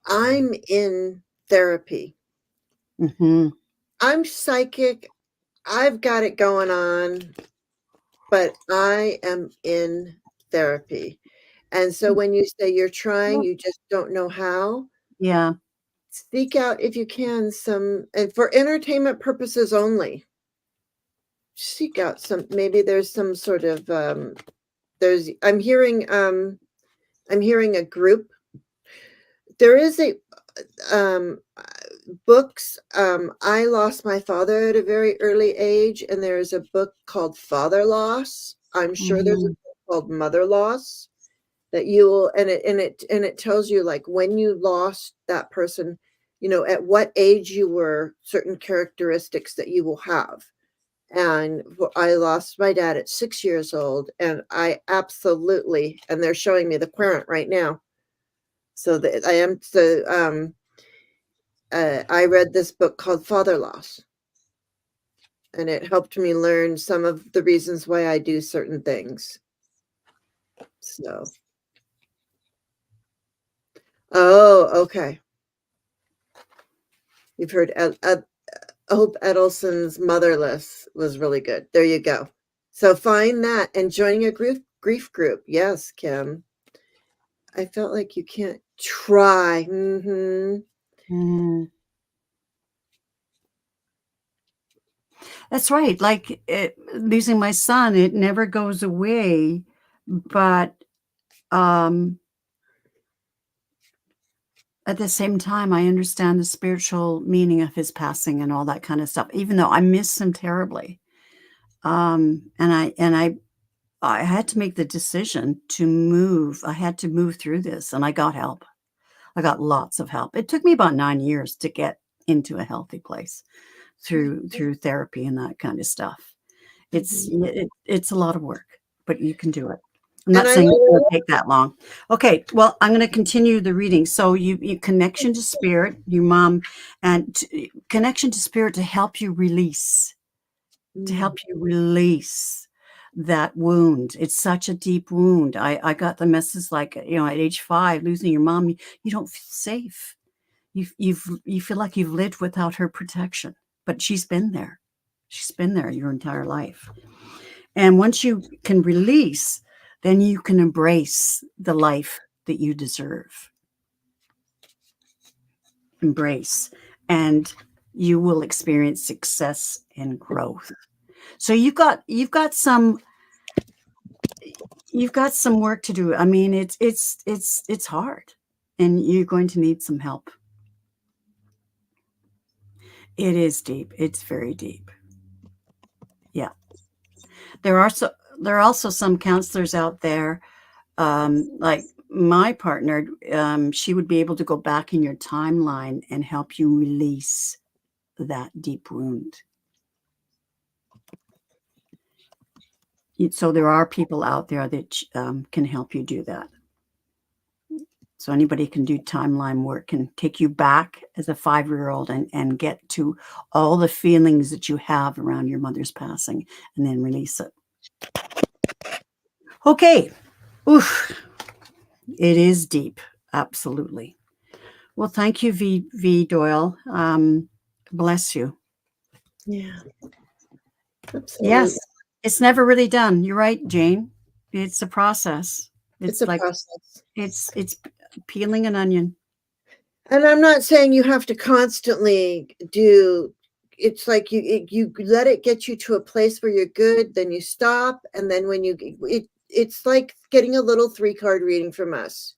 I'm in therapy. Mm-hmm. I'm psychic. I've got it going on, but I am in therapy. And so when you say you're trying, Well, you just don't know how, yeah. seek out, if you can, some, and for entertainment purposes only, seek out some, maybe there's some sort of, there's, I'm hearing a group. There is a, um, books, I lost my father at a very early age, and there's a book called Father Loss. I'm sure there's a Mhm. book called Mother Loss that you will, and it tells you, like, when you lost that person, at what age you were, certain characteristics that you will have. And I lost my dad at 6 years old, and I absolutely, and they're showing me the querent right now. So that I am so I read this book called Father Loss, and it helped me learn some of the reasons why I do certain things. So, oh, okay. You've heard Hope Edelson's Motherless was really good. There you go. So find that and joining a grief group. Yes, Kim. I felt like you can't try. Mhm. That's right. Like, losing my son, it never goes away, but, um, at the same time, I understand the spiritual meaning of his passing and all that kind of stuff, even though I miss him terribly. And I had to make the decision to move. I had to move through this, and I got help. I got lots of help. It took me about 9 years to get into a healthy place through therapy and that kind of stuff. Mhm. It's a lot of work, but you can do it. I'm And not I saying it's gonna love take that long. Okay, well, I'm gonna continue the reading. So you connection to spirit, your mom, and connection to spirit to help you release, to mm, help you release that wound. It's such a deep wound. I got the message like, at age 5, losing your mom, you don't feel safe. You feel like you've lived without her protection, but she's been there. She's been there your entire life. And once you can release, then you can embrace the life that you deserve. Embrace, and you will experience success and growth. So you've got some work to do. I mean, it's hard, and you're going to need some help. It is deep. It's very deep. Yeah. There are so there are also some counselors out there, like my partner, she would be able to go back in your timeline and help you release that deep wound. So there are people out there that can help you do that. So anybody can do timeline work and take you back as a 5-year-old and get to all the feelings that you have around your mother's passing and then release it. Okay. Oof. It is deep. Absolutely. Well, thank you, V. Doyle. Bless you. yeah, absolutely. Yes, it's never really done. You're right, Jane. It's a process. It's It's a like process. it's peeling an onion. And I'm not saying you have to constantly do, it's like you let it get you to a place where you're good, then you stop, and then when it's like getting a little 3-card reading from us.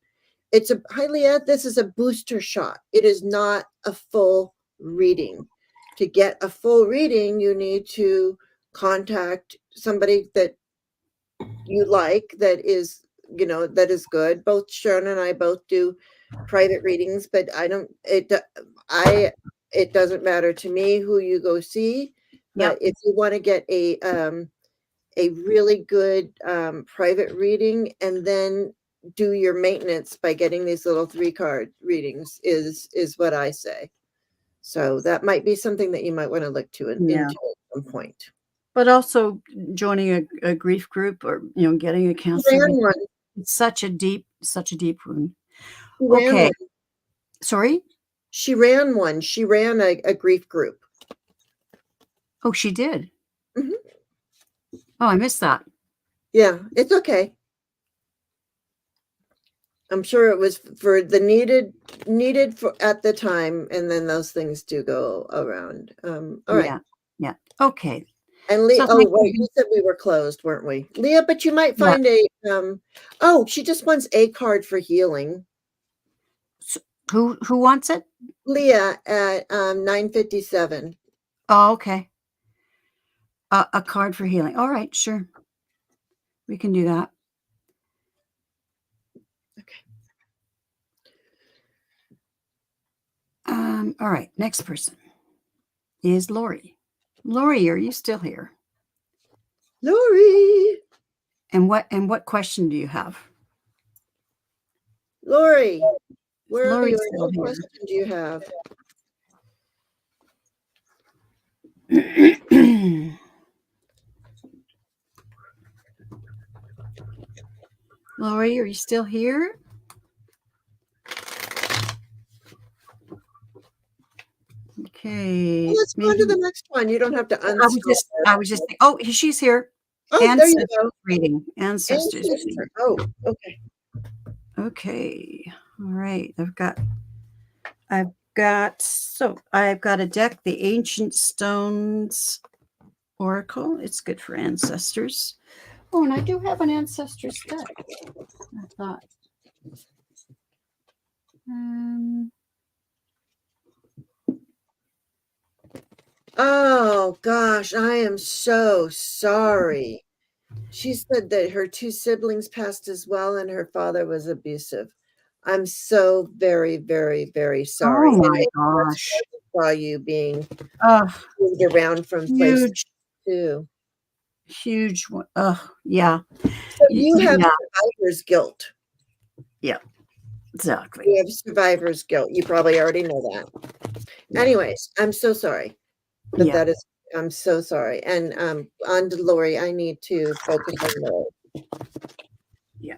It's a highly this is a booster shot. It is not a full reading. To get a full reading, you need to contact somebody that you like, that is good. Both Sharon and I both do private readings, but I it doesn't matter to me who you go see. But Yep. if you want to get a really good private reading, and then do your maintenance by getting these little 3-card readings, is what I say. So that might be something that you might want to look Yeah. into at some point. But also joining a grief group or getting a She counselor ran because one. it's such a deep wound. She ran Okay. one. Sorry? She ran one. She ran a grief group. Oh, she did. Mhm. Oh, I missed that. Yeah, it's okay. I'm sure it was for the needed for at the time, and then those things do go around. All right. Yeah. Yeah. Okay. And So oh, thank wait, you. you said we were closed, weren't we? Leah, but you might Yeah. find a oh, she just wants a card for healing. Who wants it? Leah at 9:57. Oh, okay. A card for healing. All right, sure. We can do that. Okay. All right, next person is Lori. Lori, are you still here? Lori. And what question do you have? Lori, where are Lori's you? still What question do you have? here. Lori, are you still here? Okay. Well, let's go on to the next one. You don't have to unscroll. I was just oh, she's here. Oh, there you Ancestors go. reading. Ancestors reading. Ancestor. Oh, okay. Okay. All right. I've got a deck, the Ancient Stones Oracle. It's good for ancestors. Oh, and I do have an ancestors deck. I thought. Oh gosh, I am so sorry. She said that her two siblings passed as well and her father was abusive. I'm so very, very, very sorry. Oh And my it gosh. saw you being Oh, moved around from place huge, to. huge one. Oh, yeah. So you have Yeah, survivor's guilt. yeah, exactly. You have survivor's guilt. You probably already know that. Anyways, I'm so sorry. But Yeah. I'm so sorry. And on to Lori, I need to focus on Lori. Yeah.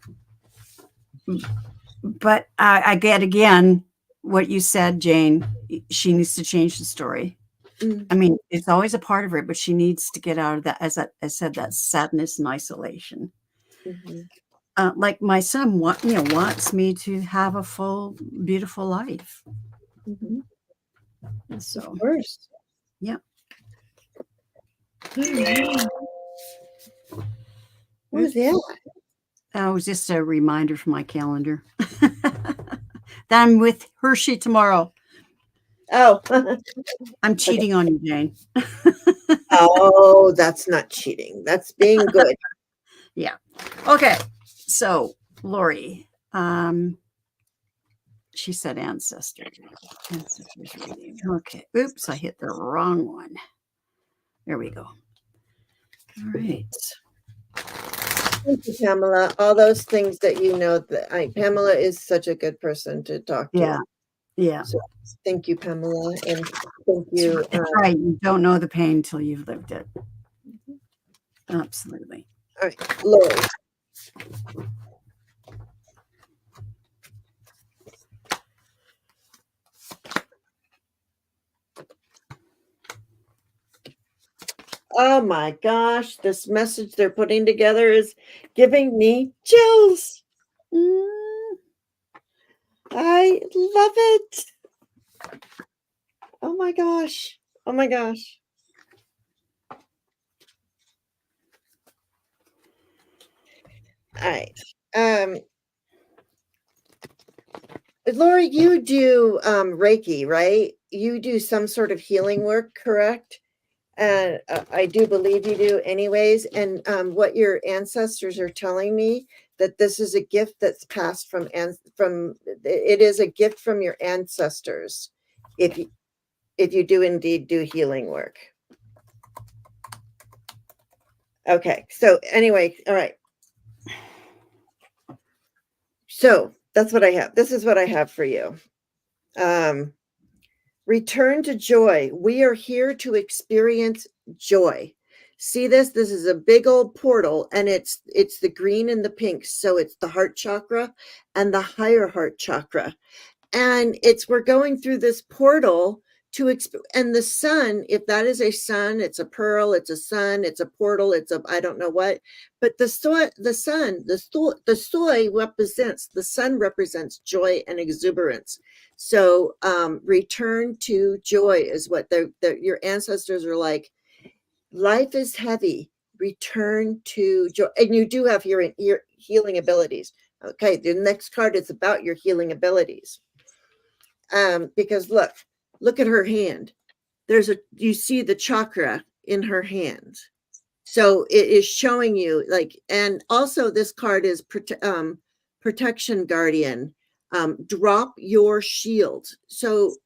But I get again what you said, Jane. She needs to change the story. Mm. I mean, it's always a part of her, but she needs to get out of that, as I said, that sadness and isolation. Mhm. Like my son, wants me to have a full, beautiful life. Mhm. So, Of course. yeah. What was that? That was just a reminder from my calendar that I'm with Hershey tomorrow. Oh. I'm cheating on you, Jane. Oh, that's not cheating. That's being good. Yeah. Okay. So, Lori, she said ancestors. Ancestors reading. Okay. Oops, I hit the wrong one. There we go. All right. Thank you, Pamela. All those things that you know that Pamela is such a good person to talk to. Yeah. Yeah. So thank you, Pamela. And thank you. That's right. You don't know the pain until you've lived it. Absolutely. All right, Lori. Oh my gosh, this message they're putting together is giving me chills. I love it. Oh my gosh. Oh my gosh. All right. Lori, you do Reiki, right? You do some sort of healing work, correct? And I do believe you do anyways. And what your ancestors are telling me, that this is a gift that's passed from it is a gift from your ancestors if you do indeed do healing work. Okay, so anyway, all right. So that's what I have. This is what I have for you. Return to joy. We are here to experience joy. See this? This is a big old portal, and it's the green and the pink. So it's the heart chakra and the higher heart chakra. And we're going through this portal and the sun, if that is a sun, it's a pearl, it's a sun, it's a portal, it's a I don't know what, but the sun, the soy represents, the sun represents joy and exuberance. So return to joy is what your ancestors are like. Life is heavy. Return to joy, and you do have your healing abilities. Okay, the next card is about your healing abilities. Because look at her hand. You see the chakra in her hand. So it is showing you like, and also this card is protection guardian. Drop your shield. So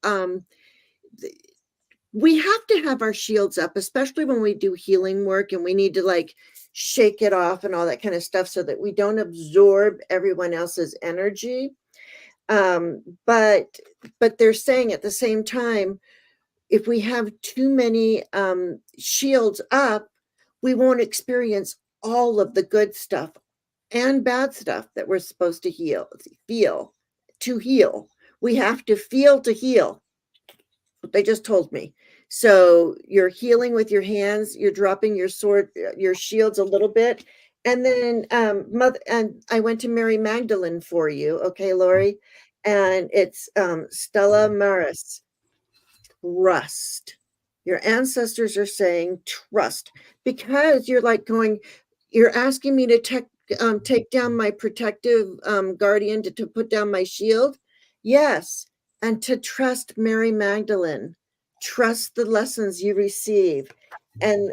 we have to have our shields up, especially when we do healing work, and we need to like shake it off and all that kind of stuff so that we don't absorb everyone else's energy. But they're saying at the same time, if we have too many shields up, we won't experience all of the good stuff and bad stuff that we're supposed to feel to heal. We have to feel to heal. What they just told me. So you're healing with your hands, you're dropping your sword, your shields a little bit. And then I went to Mary Magdalene for you, okay, Lori? And it's Stella Maris. Trust. Your ancestors are saying trust, because you're like you're asking me to take down my protective guardian, to put down my shield. Yes. And to trust Mary Magdalene, trust the lessons you receive. And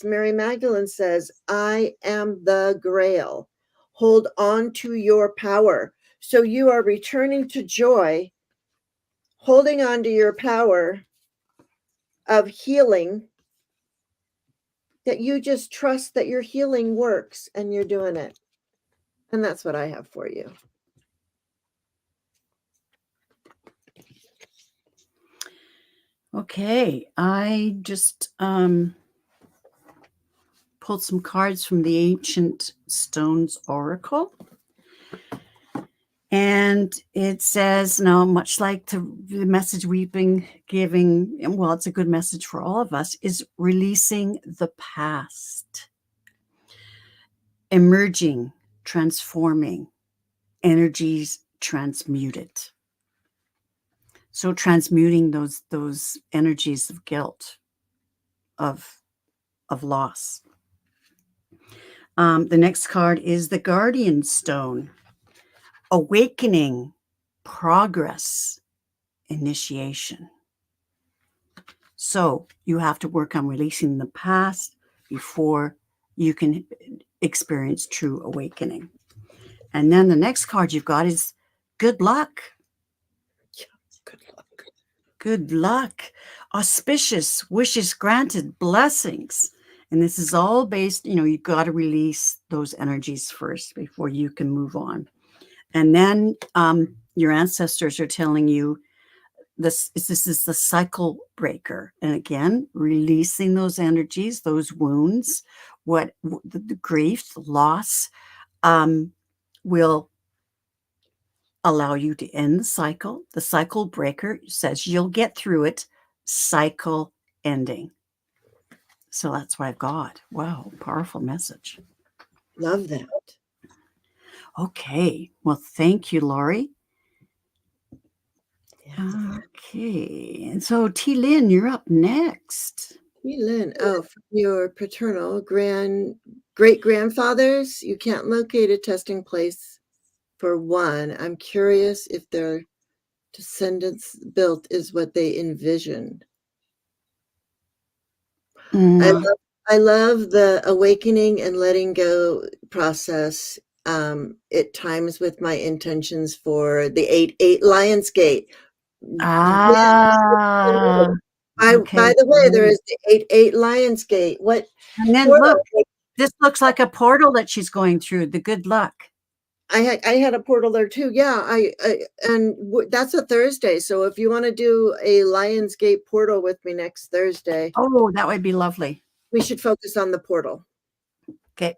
Mary Magdalene says, I am the Grail. Hold on to your power. So you are returning to joy, holding on to your power of healing, that you just trust that your healing works and you're doing it. And that's what I have for you. Okay, I just pulled some cards from the Ancient Stones Oracle. And it says, now, much like the message we've been giving, well, it's a good message for all of us, is releasing the past, emerging, transforming, energies transmuted. So transmuting those energies of guilt, of loss. The next card is the Guardian Stone. Awakening, progress, initiation. So you have to work on releasing the past before you can experience true awakening. And then the next card you've got is good luck. Good luck. Good luck. Auspicious, wishes granted, blessings. And this is all based, you've got to release those energies first before you can move on. And then your ancestors are telling you this is the cycle breaker. And again, releasing those energies, those wounds, the grief, the loss, will allow you to end the cycle. The cycle breaker says you'll get through it, cycle ending. So that's what I've got. Wow, powerful message. Love that. Okay. Well, thank you, Lori. Yeah. Okay. And so T. Lynn, you're up next. T. Lynn, from your paternal great-grandfathers, you can't locate a testing place for one. I'm curious if their descendants built is what they envisioned. I love the awakening and letting go process. It times with my intentions for the 8 Lionsgate. Okay. By the way, there is the 8 Lionsgate. What? And then look, this looks like a portal that she's going through. The good luck. I had a portal there too. Yeah, that's a Thursday. So if you want to do a Lionsgate portal with me next Thursday, oh, that would be lovely. We should focus on the portal. Okay.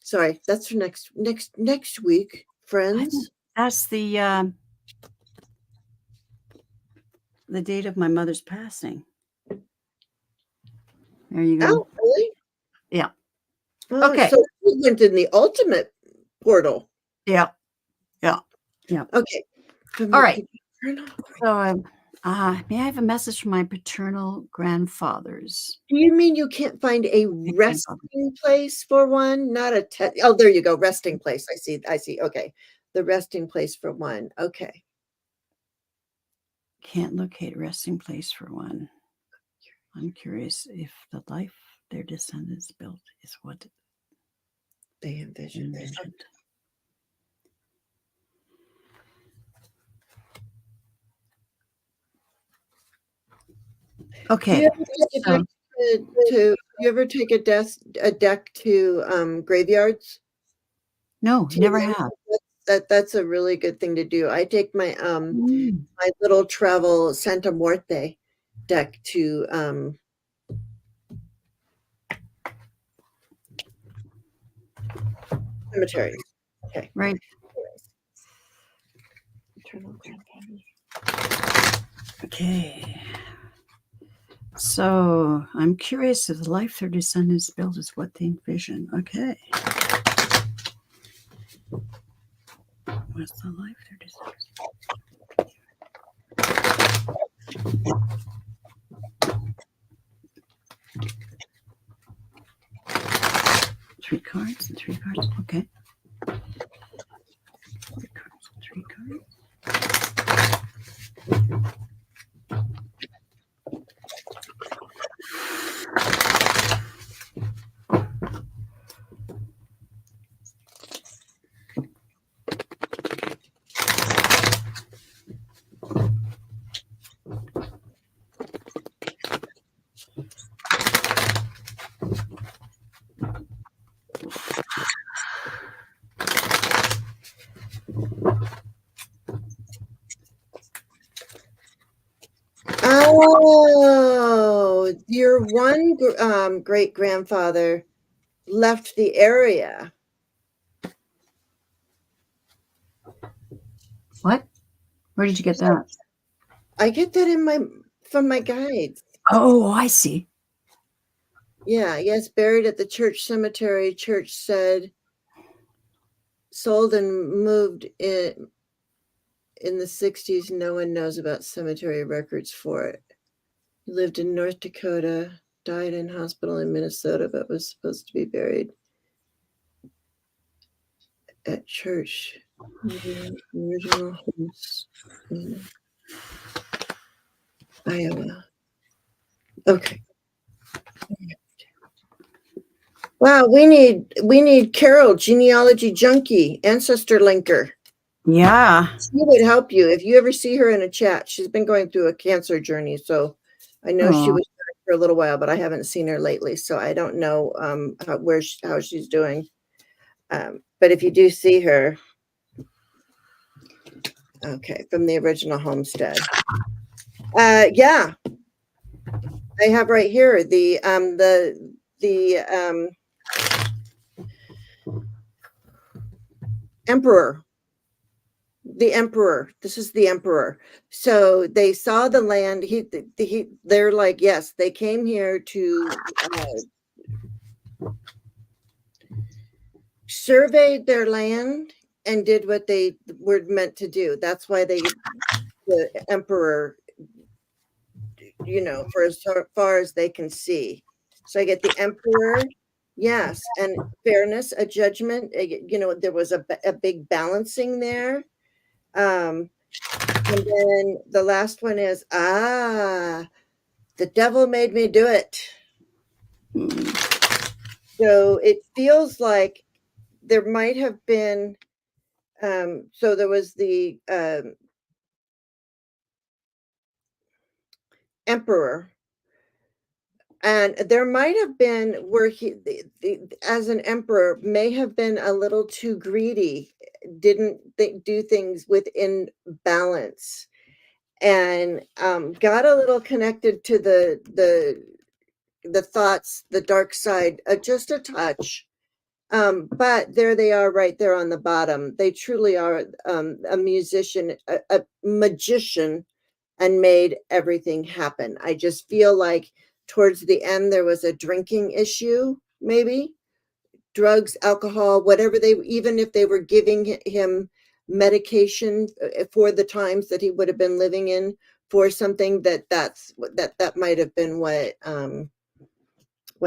Sorry, that's for next week, friends. That's the the date of my mother's passing. There you go. Oh, really? Yeah. Oh, Okay. so you went in the ultimate portal. Yeah. Yeah. Yeah. Okay. All right. So, may I have a message from my paternal grandfathers? Do you mean you can't find a resting place for one? Not a oh, there you go. Resting place. I see. I see. Okay. The resting place for one. Okay. Can't locate a resting place for one. I'm curious if the life their descendants built is what They envisioned. Okay. Do you ever take a deck to graveyards? No, never have. That's a really good thing to do. I take my Mm. my little travel Santa Muerte deck to cemeteries. Okay. Right. Eternal grandparents. Okay. So I'm curious if the life their descendants built is what they envision. Okay. What's the life their descendants? 3 cards and 3 cards. Okay. 3 cards and 3 cards. Oh, your one great grandfather left the area. What? Where did you get that? I get that from my guides. Oh, I see. Yeah, yes, buried at the church cemetery. Church said sold and moved in the 60s. No one knows about cemetery records for it. He lived in North Dakota, died in hospital in Minnesota, but was supposed to be buried at church. Original homes in Iowa. Okay. Wow, we need Carol, genealogy junkie, ancestor linker. Yeah. She would help you if you ever see her in a chat. She's been going through a cancer journey, so I know she was for a little while, but I haven't seen her lately, so I don't know how she's doing. But if you do see her, okay, from the original homestead, yeah, I have right here the emperor. The emperor. This is the emperor. So they saw the land. They're like, yes, they came here to surveyed their land and did what they were meant to do. That's why the emperor, for as far as they can see. So I get the emperor. Yes, and fairness, a judgment. There was a big balancing there. And then the last one is, the devil made me do it. So it feels like there might have been, so there was the emperor, and there might have been where he, as an emperor, may have been a little too greedy, didn't do things within balance, and got a little connected to the thoughts, the dark side, just a touch. But there they are right there on the bottom. They truly are a musician, a magician and made everything happen. I just feel like towards the end there was a drinking issue, maybe drugs, alcohol, whatever they, even if they were giving him medication for the times that he would have been living in for something, that might have been what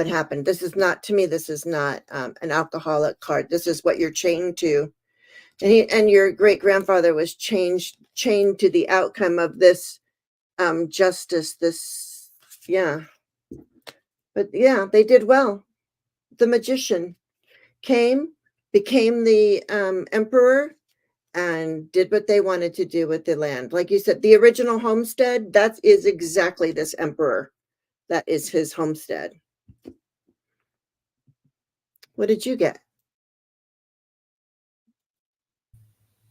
happened. This is not, to me, this is not an alcoholic card. This is what you're chained to. And your great grandfather was chained to the outcome of this justice. This, yeah. But yeah, they did well. The magician came, became the emperor, and did what they wanted to do with the land. Like you said, the original homestead, that is exactly this emperor. That is his homestead. What did you get?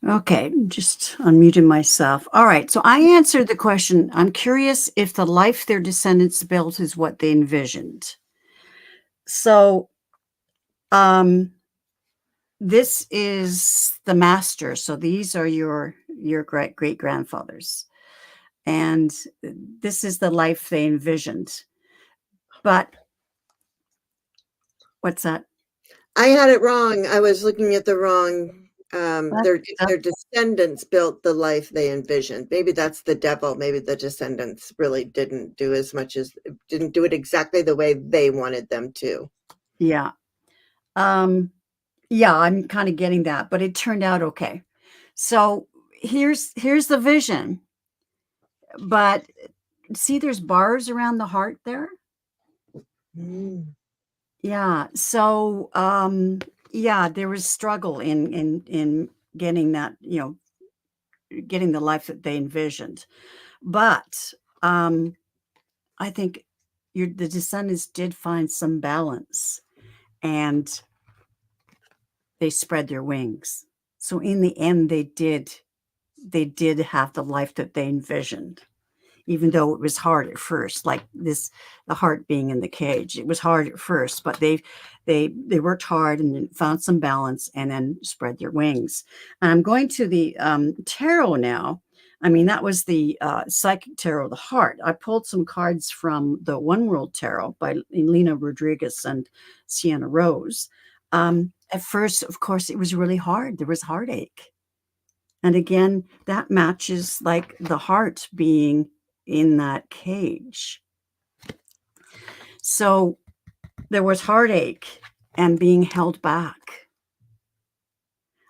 Okay, just unmuting myself. All right, so I answered the question. I'm curious if the life their descendants built is what they envisioned. So, this is the master. So these are your great grandfathers, and this is the life they envisioned. But what's that? I had it wrong. I was looking at the wrong. Their descendants built the life they envisioned. Maybe that's the devil. Maybe the descendants really didn't do it exactly the way they wanted them to. Yeah. Yeah, I'm kind of getting that, but it turned out okay. So here's the vision. But see, there's bars around the heart there. Yeah. So yeah, there was struggle in getting that, getting the life that they envisioned. But I think the descendants did find some balance, and they spread their wings. So in the end, they did have the life that they envisioned, even though it was hard at first, like the heart being in the cage. It was hard at first, but they worked hard and found some balance and then spread their wings. And I'm going to the tarot now. I mean, that was the psychic tarot of the heart. I pulled some cards from the One World Tarot by Elena Rodriguez and Sienna Rose. At first, of course, it was really hard. There was heartache. And again, that matches like the heart being in that cage. So there was heartache and being held back.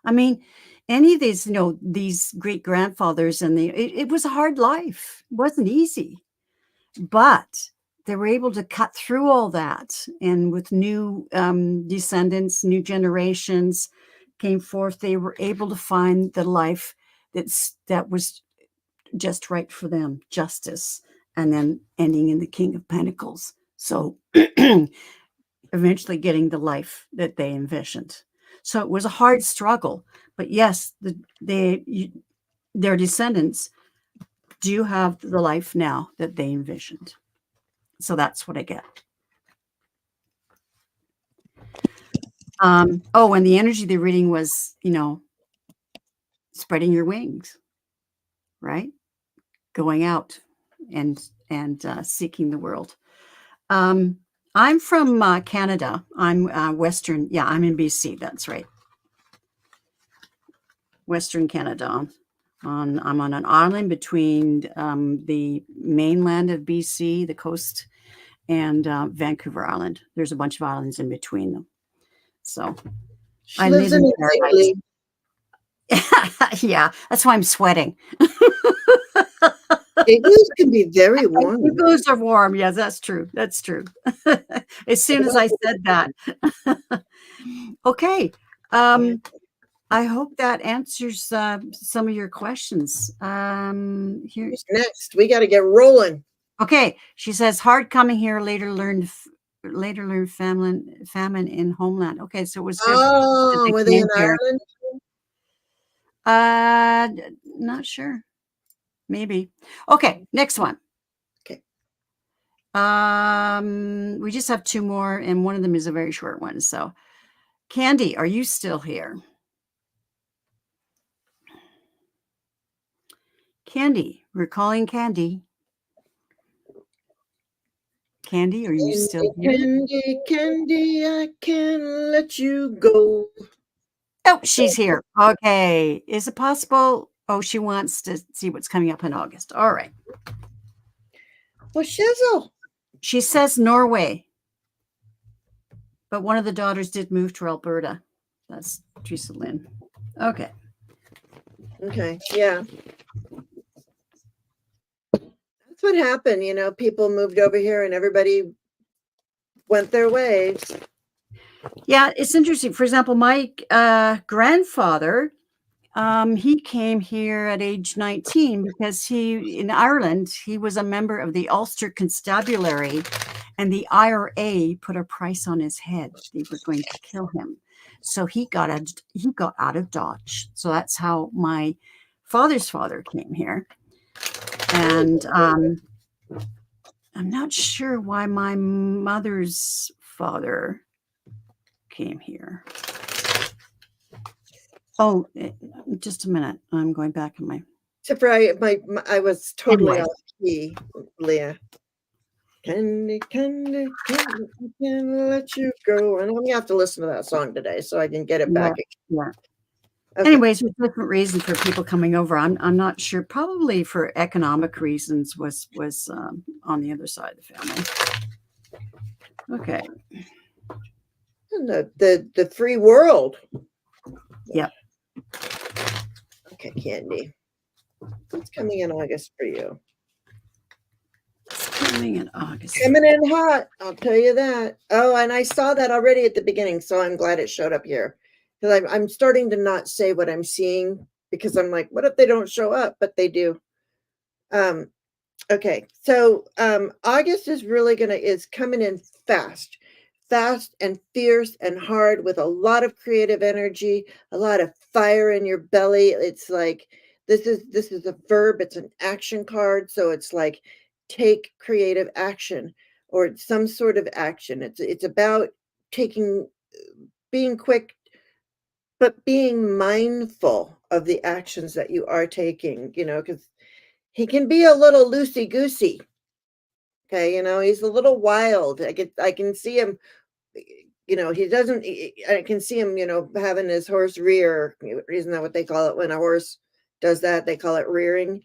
I mean, any of these, these great grandfathers, and it was a hard life. It wasn't easy, but they were able to cut through all that. And with new descendants, new generations came forth, they were able to find the life that was just right for them, justice, and then ending in the King of Pentacles. So eventually getting the life that they envisioned. So it was a hard struggle, but yes, their descendants do have the life now that they envisioned. So that's what I get. Oh, and the energy of the reading was, spreading your wings, right? Going out and seeking the world. I'm from Canada. I'm Western. Yeah, I'm in BC. That's right. Western Canada. I'm on an island between the mainland of BC, the coast, and Vancouver Island. There's a bunch of islands in between them. So She lives in paradise. Yeah, that's why I'm sweating. Igloos can be very warm. Igloos are warm. Yes, that's true. That's true. As soon as I said that. Okay. I hope that answers some of your questions. Here's next. We got to get rolling. Okay. She says, hard coming here, later learned famine in homeland. Okay, so it was just were they in Ireland? Not sure. Maybe. Okay, next one. Okay. We just have two more, and one of them is a very short one. So, Candy, are you still here? Candy. We're calling Candy. Candy, are you still here? Candy, candy, I can't let you go. Oh, she's here. Okay. Is it possible? Oh, she wants to see what's coming up in August. All right. Well, shizzle. She says Norway, but one of the daughters did move to Alberta. That's Teresa Lynn. Okay. Okay, yeah. That's what happened. People moved over here and everybody went their ways. Yeah, it's interesting. For example, my grandfather, he came here at age 19 because in Ireland, he was a member of the Ulster Constabulary, and the IRA put a price on his head. They were going to kill him. So he got out of Dodge. So that's how my father's father came here. And I'm not sure why my mother's father came here. Oh, just a minute. I'm going back in my. Except for I was totally Anyway. off key, Leah. Candy, candy, candy, I can't let you go. And I'm gonna have to listen to that song today so I can get it back. Yeah. Okay. Anyways, there's different reasons for people coming over. I'm not sure. Probably for economic reasons was on the other side of the family. Okay. And the free world. Yep. Okay, Candy. What's coming in August for you? It's coming in August. Coming in hot, I'll tell you that. Oh, and I saw that already at the beginning, so I'm glad it showed up here. Because I'm starting to not say what I'm seeing because I'm like, what if they don't show up? But they do. Okay, so August is coming in fast and fierce and hard with a lot of creative energy, a lot of fire in your belly. It's like this is a verb, it's an action card, so it's like take creative action or some sort of action. It's about being quick, but being mindful of the actions that you are taking, because he can be a little loosey goosey. Okay, he's a little wild. I can see him. He doesn't. I can see him. Having his horse rear. Isn't that what they call it when a horse does that? They call it rearing.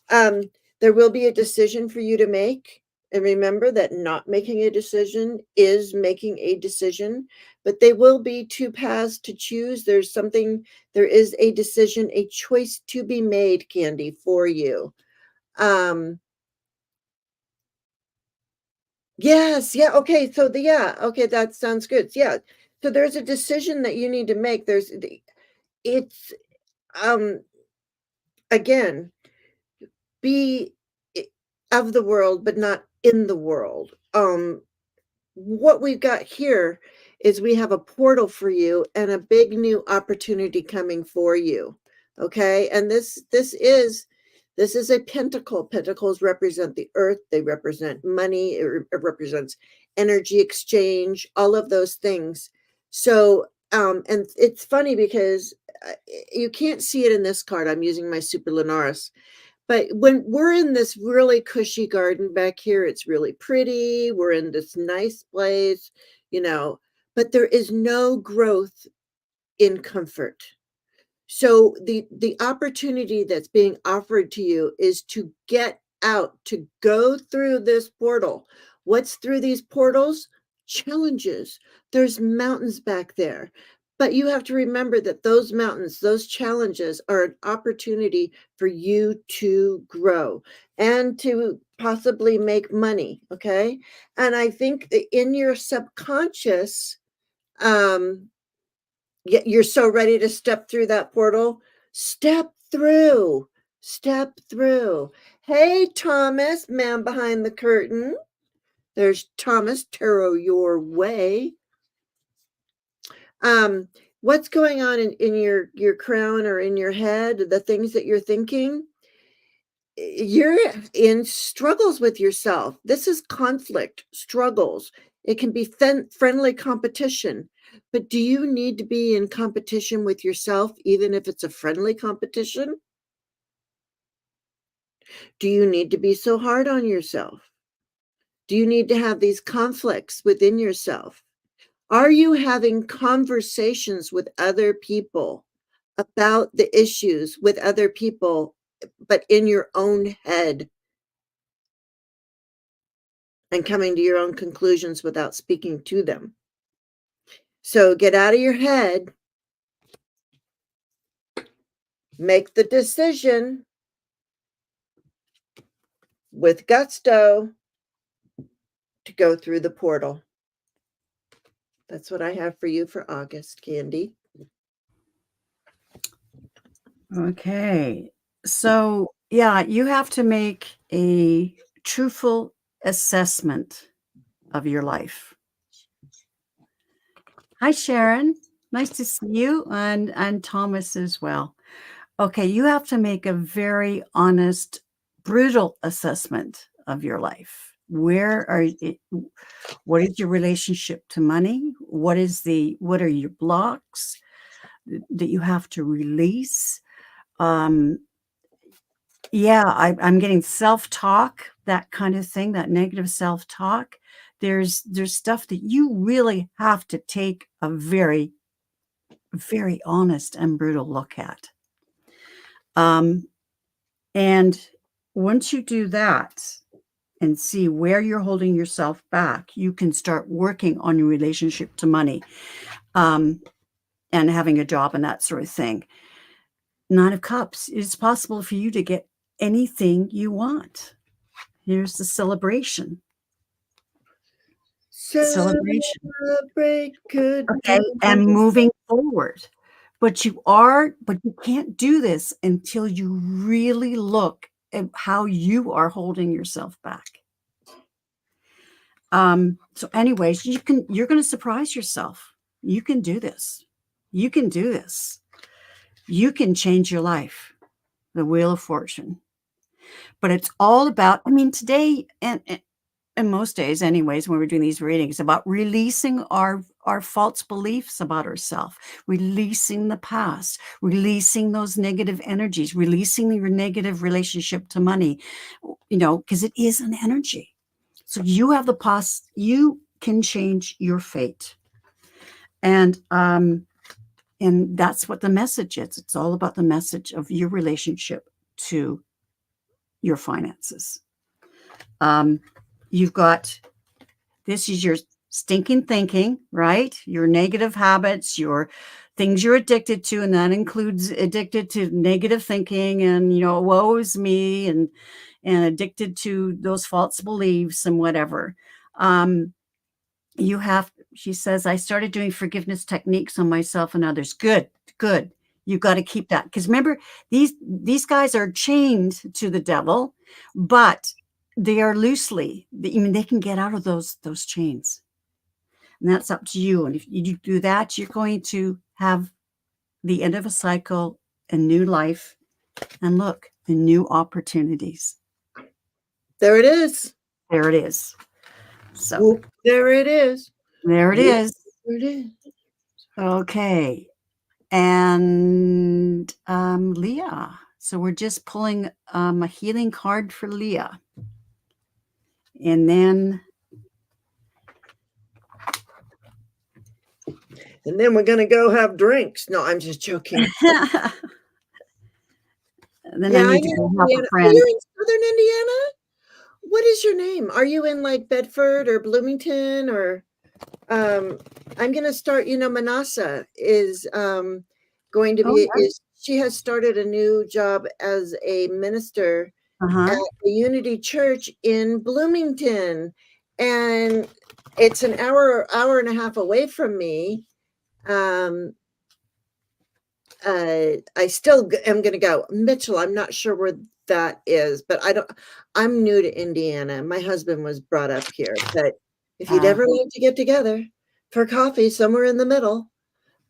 There will be a decision for you to make, and remember that not making a decision is making a decision. But they will be two paths to choose. There is a decision, a choice to be made, Candy, for you. Yes, yeah, okay, so okay, that sounds good. Yeah. So there's a decision that you need to make. It's um again, be of the world but not in the world. What we've got here is we have a portal for you and a big new opportunity coming for you. Okay? And this is a pentacle. Pentacles represent the earth, they represent money, it represents energy exchange, all of those things. So and it's funny because you can't see it in this card. I'm using my Super Lunaris. But when we're in this really cushy garden back here, it's really pretty. We're in this nice place, but there is no growth in comfort. So the opportunity that's being offered to you is to get out, to go through this portal. What's through these portals? Challenges. There's mountains back there. But you have to remember that those mountains, those challenges are an opportunity for you to grow and to possibly make money. Okay. And I think that in your subconscious, you're so ready to step through that portal. Step through. Step through. Hey, Thomas, man behind the curtain. There's Thomas, tarot your way. What's going on in your crown or in your head, the things that you're thinking? You're in struggles with yourself. This is conflict, struggles. It can be friendly competition. But do you need to be in competition with yourself, even if it's a friendly competition? Do you need to be so hard on yourself? Do you need to have these conflicts within yourself? Are you having conversations with other people about the issues with other people, but in your own head and coming to your own conclusions without speaking to them? So get out of your head, make the decision with gusto to go through the portal. That's what I have for you for August, Candy. Okay. So, yeah, you have to make a truthful assessment of your life. Hi, Sharon. Nice to see you, and Thomas as well. Okay, you have to make a very honest, brutal assessment of your life. Where are you, what is your relationship to money? What are your blocks that you have to release? Yeah, I'm getting self-talk, that kind of thing, that negative self-talk. There's stuff that you really have to take a very, very honest and brutal look at. And once you do that and see where you're holding yourself back, you can start working on your relationship to money, and having a job and that sort of thing. Nine of Cups, it's possible for you to get anything you want. Here's the celebration. Celebration. Celebrate good Okay, and moving forward. But you can't do this until you really look at how you are holding yourself back. So anyways, you're going to surprise yourself. You can do this. You can do this. You can change your life. The Wheel of Fortune. But it's all about, I mean, today and most days anyways, when we're doing these readings, about releasing our false beliefs about ourselves, releasing the past, releasing those negative energies, releasing your negative relationship to money, because it is an energy. So you have you can change your fate. And that's what the message is. It's all about the message of your relationship to your finances. You've got, this is your stinking thinking, right? Your negative habits, your things you're addicted to, and that includes addicted to negative thinking and, woe is me, and addicted to those false beliefs and whatever. She says, I started doing forgiveness techniques on myself and others. Good. You've got to keep that. Because remember, these guys are chained to the devil, but they are loosely, they can get out of those chains. And that's up to you. And if you do that, you're going to have the end of a cycle, a new life, and look, the new opportunities. There it is. There it is. So Whoop, there it is. There it is. There it is. Okay. And Leah. So we're just pulling a healing card for Leah. And then we're going to go have drinks. No, I'm just joking. then I need to go help a friend. You're in Southern Indiana? What is your name? Are you in like Bedford or Bloomington or I'm going to start, Manasa is going to be, she has started a new job as a minister at the Unity Church in Bloomington. And it's an hour and a half away from me. I still am going to go. Mitchell, I'm not sure where that is, but I'm new to Indiana. My husband was brought up here, but if you'd ever like to get together for coffee somewhere in the middle.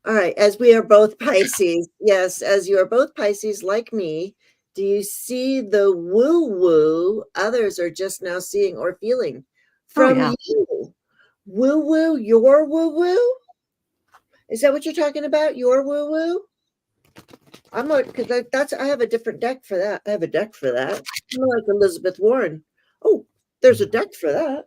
All right. As we are both Pisces. Yes. As you are both Pisces like me, do you see the woo-woo others are just now seeing or feeling from you? Woo-woo, your woo-woo? Is that what you're talking about? Your woo-woo? I'm not, because I have a different deck for that. I have a deck for that. Kinda like Elizabeth Warren. Oh, there's a deck for that.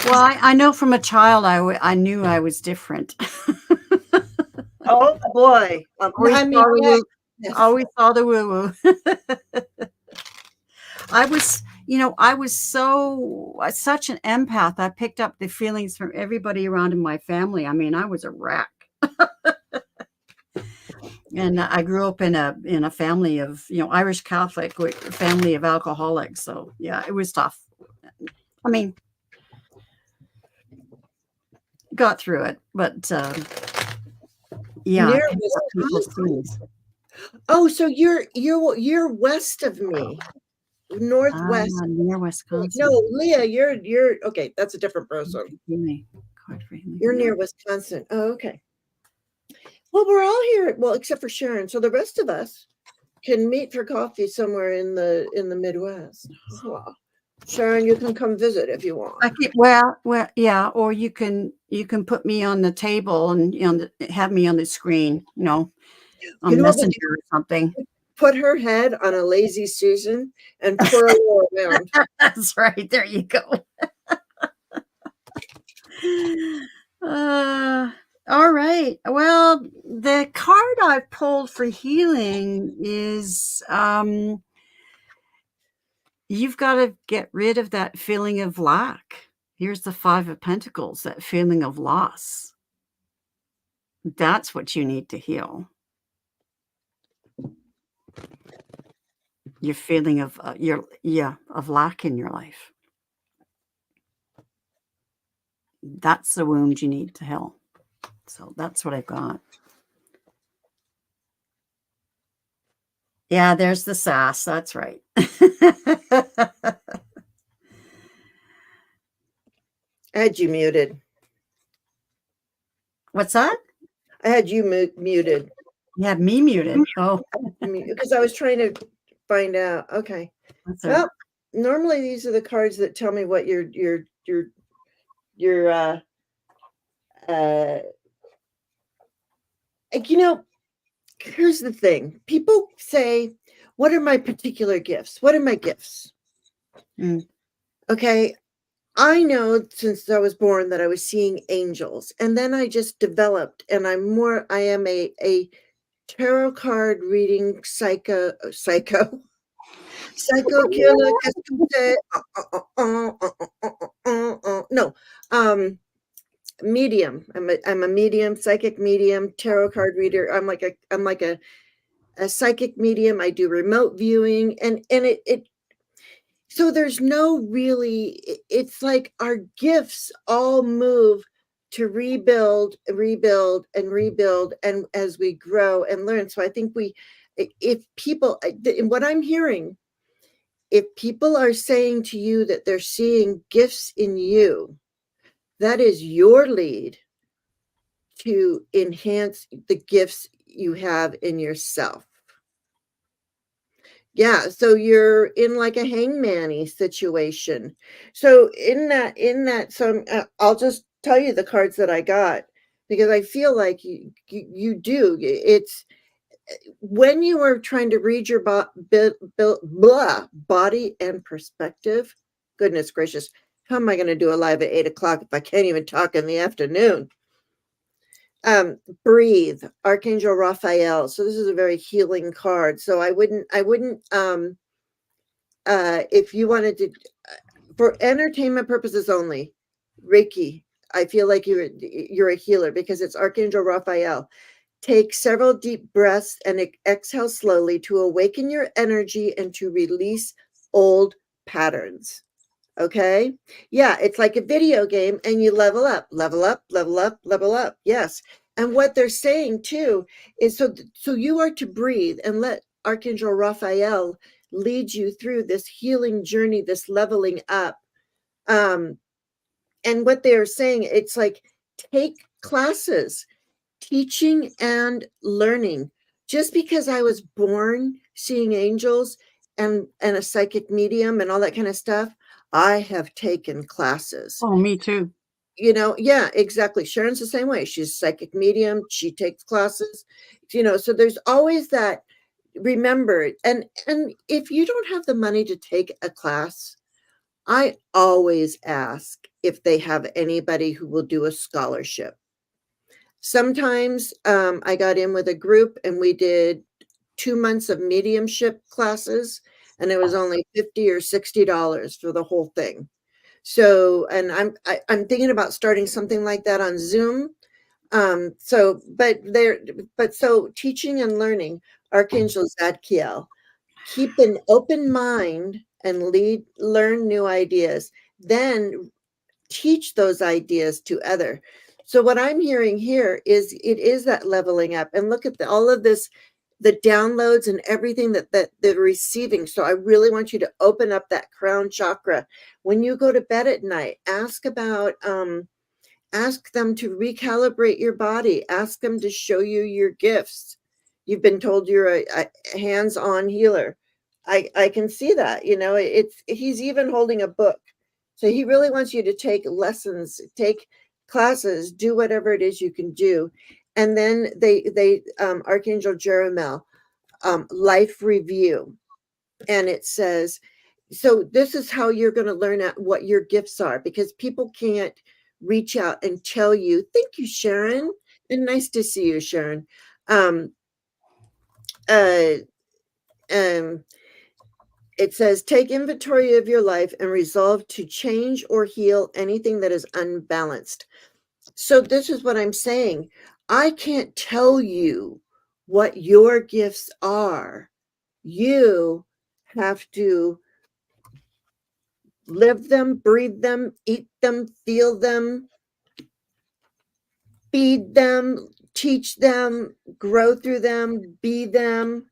Well, I know from a child I knew I was different. Oh boy. Always I saw mean, the yeah, woo. yes. Always saw the woo woo. I was, I was such an empath. I picked up the feelings from everybody around in my family. I mean, I was a wreck. And I grew up in a family of, Irish Catholic family of alcoholics. So yeah, it was tough. I mean, got through it, but yeah, I Near picked up people's Wisconsin. feelings. Oh, so you're west of me. Northwest. Near No, Wisconsin. Leah, you're okay, that's a different person. Card for healing. You're near Wisconsin. Oh, okay. Well, we're all here, well, except for Sharon. So the rest of us can meet for coffee somewhere in the Midwest. Well, Sharon, you can come visit if you want. Well, yeah, or you can put me on the table and have me on the screen, You on know what we Messenger or something. put her head on a lazy Susan and twirl her around. That's right. There you go. All right. Well, the card I pulled for healing is you've got to get rid of that feeling of lack. Here's the Five of Pentacles, that feeling of loss. That's what you need to heal. Your feeling of of lack in your life. That's the wound you need to heal. So that's what I've got. Yeah, there's the sass. That's right. I had you muted. What's that? I had you muted. You had me muted. Oh, Because I was trying to find out. Okay. that's Well, right. normally these are the cards that tell me what your here's the thing. People say, what are my particular gifts? What are my gifts? Mm. Okay. I know since I was born that I was seeing angels, and then I just developed, and I am a tarot card reading psycho killer. No, medium. I'm a medium, psychic medium, tarot card reader. I'm like a psychic medium. I do remote viewing, and it so there's no really, it's like our gifts all move to rebuild and rebuild, and as we grow and learn. So I think if people, and what I'm hearing, if people are saying to you that they're seeing gifts in you, that is your lead to enhance the gifts you have in yourself. Yeah, so you're in like a hangman-y situation. So so I'll just tell you the cards that I got, because I feel like you do. It's when you are trying to read your body and perspective. Goodness gracious, how am I going to do a live at 8 o'clock if I can't even talk in the afternoon? Breathe, Archangel Raphael. So this is a very healing card. So I wouldn't if you wanted to, for entertainment purposes only, Reiki, I feel like you're a healer because it's Archangel Raphael. Take several deep breaths and exhale slowly to awaken your energy and to release old patterns. Okay. Yeah. It's like a video game and you level up, level up, level up, level up. Yes. And what they're saying too is so you are to breathe and let Archangel Raphael lead you through this healing journey, this leveling up. And what they're saying, it's like take classes, teaching and learning. Just because I was born seeing angels and a psychic medium and all that kind of stuff, I have taken classes. Oh, me too. Yeah, exactly. Sharon's the same way. She's a psychic medium. She takes classes, so there's always that. Remember, and if you don't have the money to take a class, I always ask if they have anybody who will do a scholarship. Sometimes I got in with a group and we did 2 months of mediumship classes, and it was only $50 or $60 for the whole thing. So, and I'm thinking about starting something like that on Zoom. So teaching and learning, Archangel Zadkiel, keep an open mind and learn new ideas. Then teach those ideas to other. So what I'm hearing here is it is that leveling up. And look at all of this, the downloads and everything that they're receiving. So I really want you to open up that crown chakra. When you go to bed at night, ask them to recalibrate your body. Ask them to show you your gifts. You've been told you're a hands-on healer. I can see that. He's even holding a book. So he really wants you to take lessons, take classes, do whatever it is you can do. And then they Archangel Jeremiel, life review. And it says, so this is how you're going to learn what your gifts are, because people can't reach out and tell you. Thank you, Sharon, and nice to see you, Sharon. um uh um it says, take inventory of your life and resolve to change or heal anything that is unbalanced. So this is what I'm saying. I can't tell you what your gifts are. You have to live them, breathe them, eat them, feel them, feed them, teach them, grow through them, be them,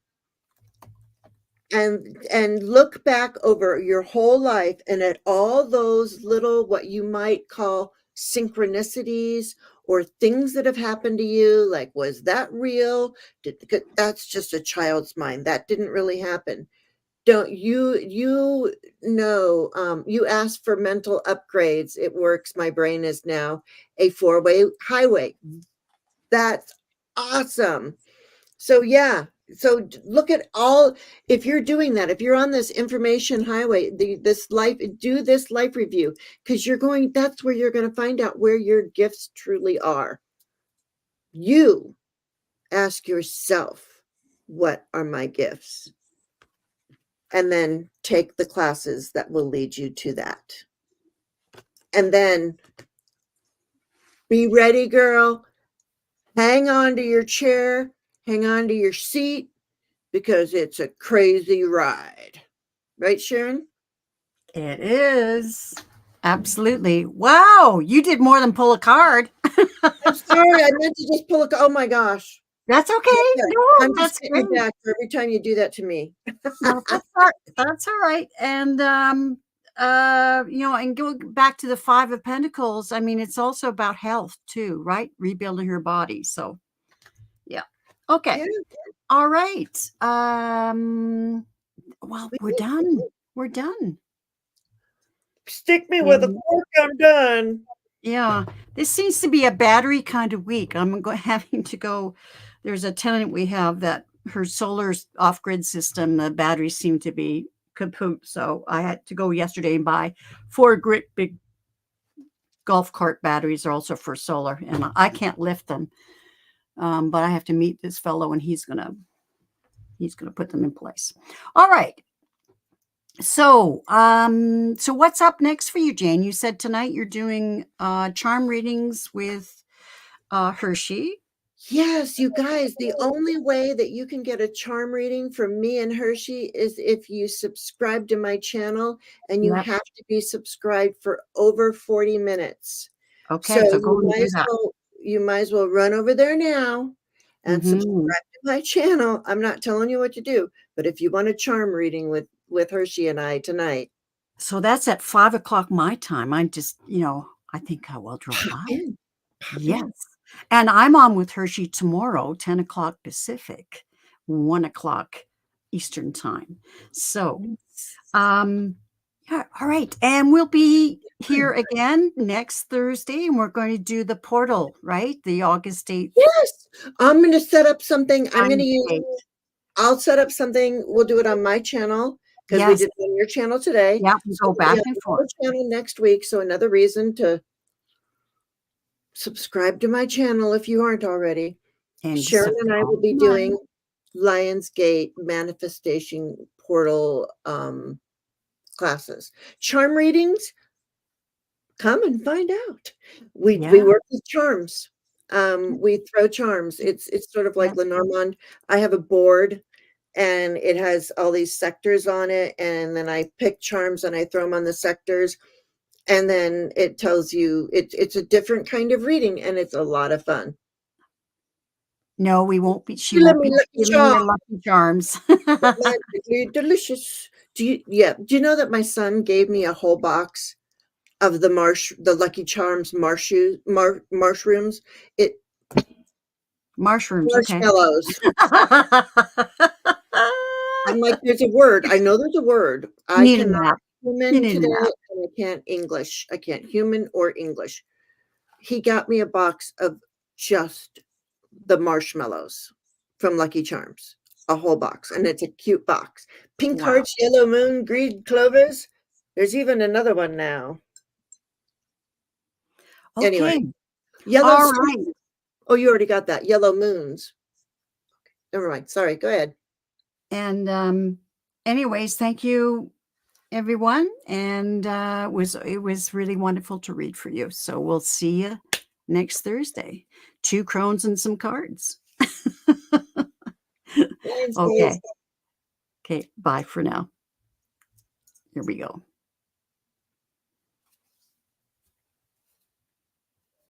and look back over your whole life and at all those little, what you might call synchronicities or things that have happened to you. Like, was that real? That's just a child's mind. That didn't really happen. Don't you ask for mental upgrades. It works. My brain is now a 4-way highway. That's awesome. So yeah, so look at all, if you're doing that, if you're on this information highway, do this life review, because that's where you're going to find out where your gifts truly are. You ask yourself, what are my gifts? And then take the classes that will lead you to that. And then be ready, girl. Hang on to your chair, hang on to your seat, because it's a crazy ride. Right, Sharon? It is. Absolutely. Wow, you did more than pull a card. I'm sorry, I meant to just pull a. Oh my gosh. That's okay. Yeah, No, I'm just that's getting great. back for every time you do that to me. No, that's all right. And and go back to the 5 of Pentacles. I mean, it's also about health too, right? Rebuilding her body. So yeah. Okay. Yeah, All right. Well, we're done. We're done. stick me with a And fork, I'm done. yeah, this seems to be a battery kind of week. Having to go. There's a tenant we have that her solar's off-grid system, the batteries seem to be kaput. So I had to go yesterday and buy 4 great big golf cart batteries, are also for solar, and I can't lift them. But I have to meet this fellow, and he's gonna put them in place. All right. So what's up next for you, Jane? You said tonight you're doing charm readings with Hershey. Yes, you guys, the only way that you can get a charm reading from me and Hershey is if you subscribe to my channel, and you Yep. have to be subscribed for over 40 minutes. So Okay, so go and do that. you might as well run over there now and Mhm. subscribe to my channel. I'm not telling you what to do, but if you want a charm reading with Hershey and I tonight, So that's at 5 o'clock my time. I just, I think I will drop pop by. in, pop Yes. in. And I'm on with Hershey tomorrow, 10 o'clock Pacific, 1 o'clock Eastern time. So, Yes. um, yeah, all right. And we'll be here again next Thursday, and we're going to do the portal, right? The August 8th Yes, I'm going to set up something. I'm going time to use. date. I'll set up something. We'll do it on my channel because we Yes. did it on your channel today. Yeah, we So go back have and another forth. channel next week. So another reason to subscribe to my channel if you aren't already. And Sharon and I will be mine. doing Lionsgate manifestation portal classes. Charm readings, come and find out. We Yeah. work with charms. We throw charms. It's sort of like Yeah. Lenormand. I have a board and it has all these sectors on it, and then I pick charms and I throw them on the sectors, and then it tells you it's a different kind of reading, and it's a lot of fun. No, we won't be. She You let won't me be Lucky giving Charm. your Lucky Charms. Magically delicious. Do you know that my son gave me a whole box of the Lucky Charms mushrooms? It Mushrooms. Okay. marshmallows. I'm like, there's a word. I know there's a word. You I need a cannot nap. You human need a today, nap. and I can't English. I can't human or English. He got me a box of just the marshmallows from Lucky Charms, a whole box, and it's a cute box. Pink Wow. hearts, yellow moon, green clovers. There's even another one now. Anyway, Okay. yellow All stone. right. Oh, you already got that. Yellow moons. Never mind. Sorry. Go ahead. And anyways, thank you, everyone. And it was really wonderful to read for you. So we'll see you next Thursday. 2 crones and some cards. Thanks, guys. Okay. Okay. Bye for now. Here we go.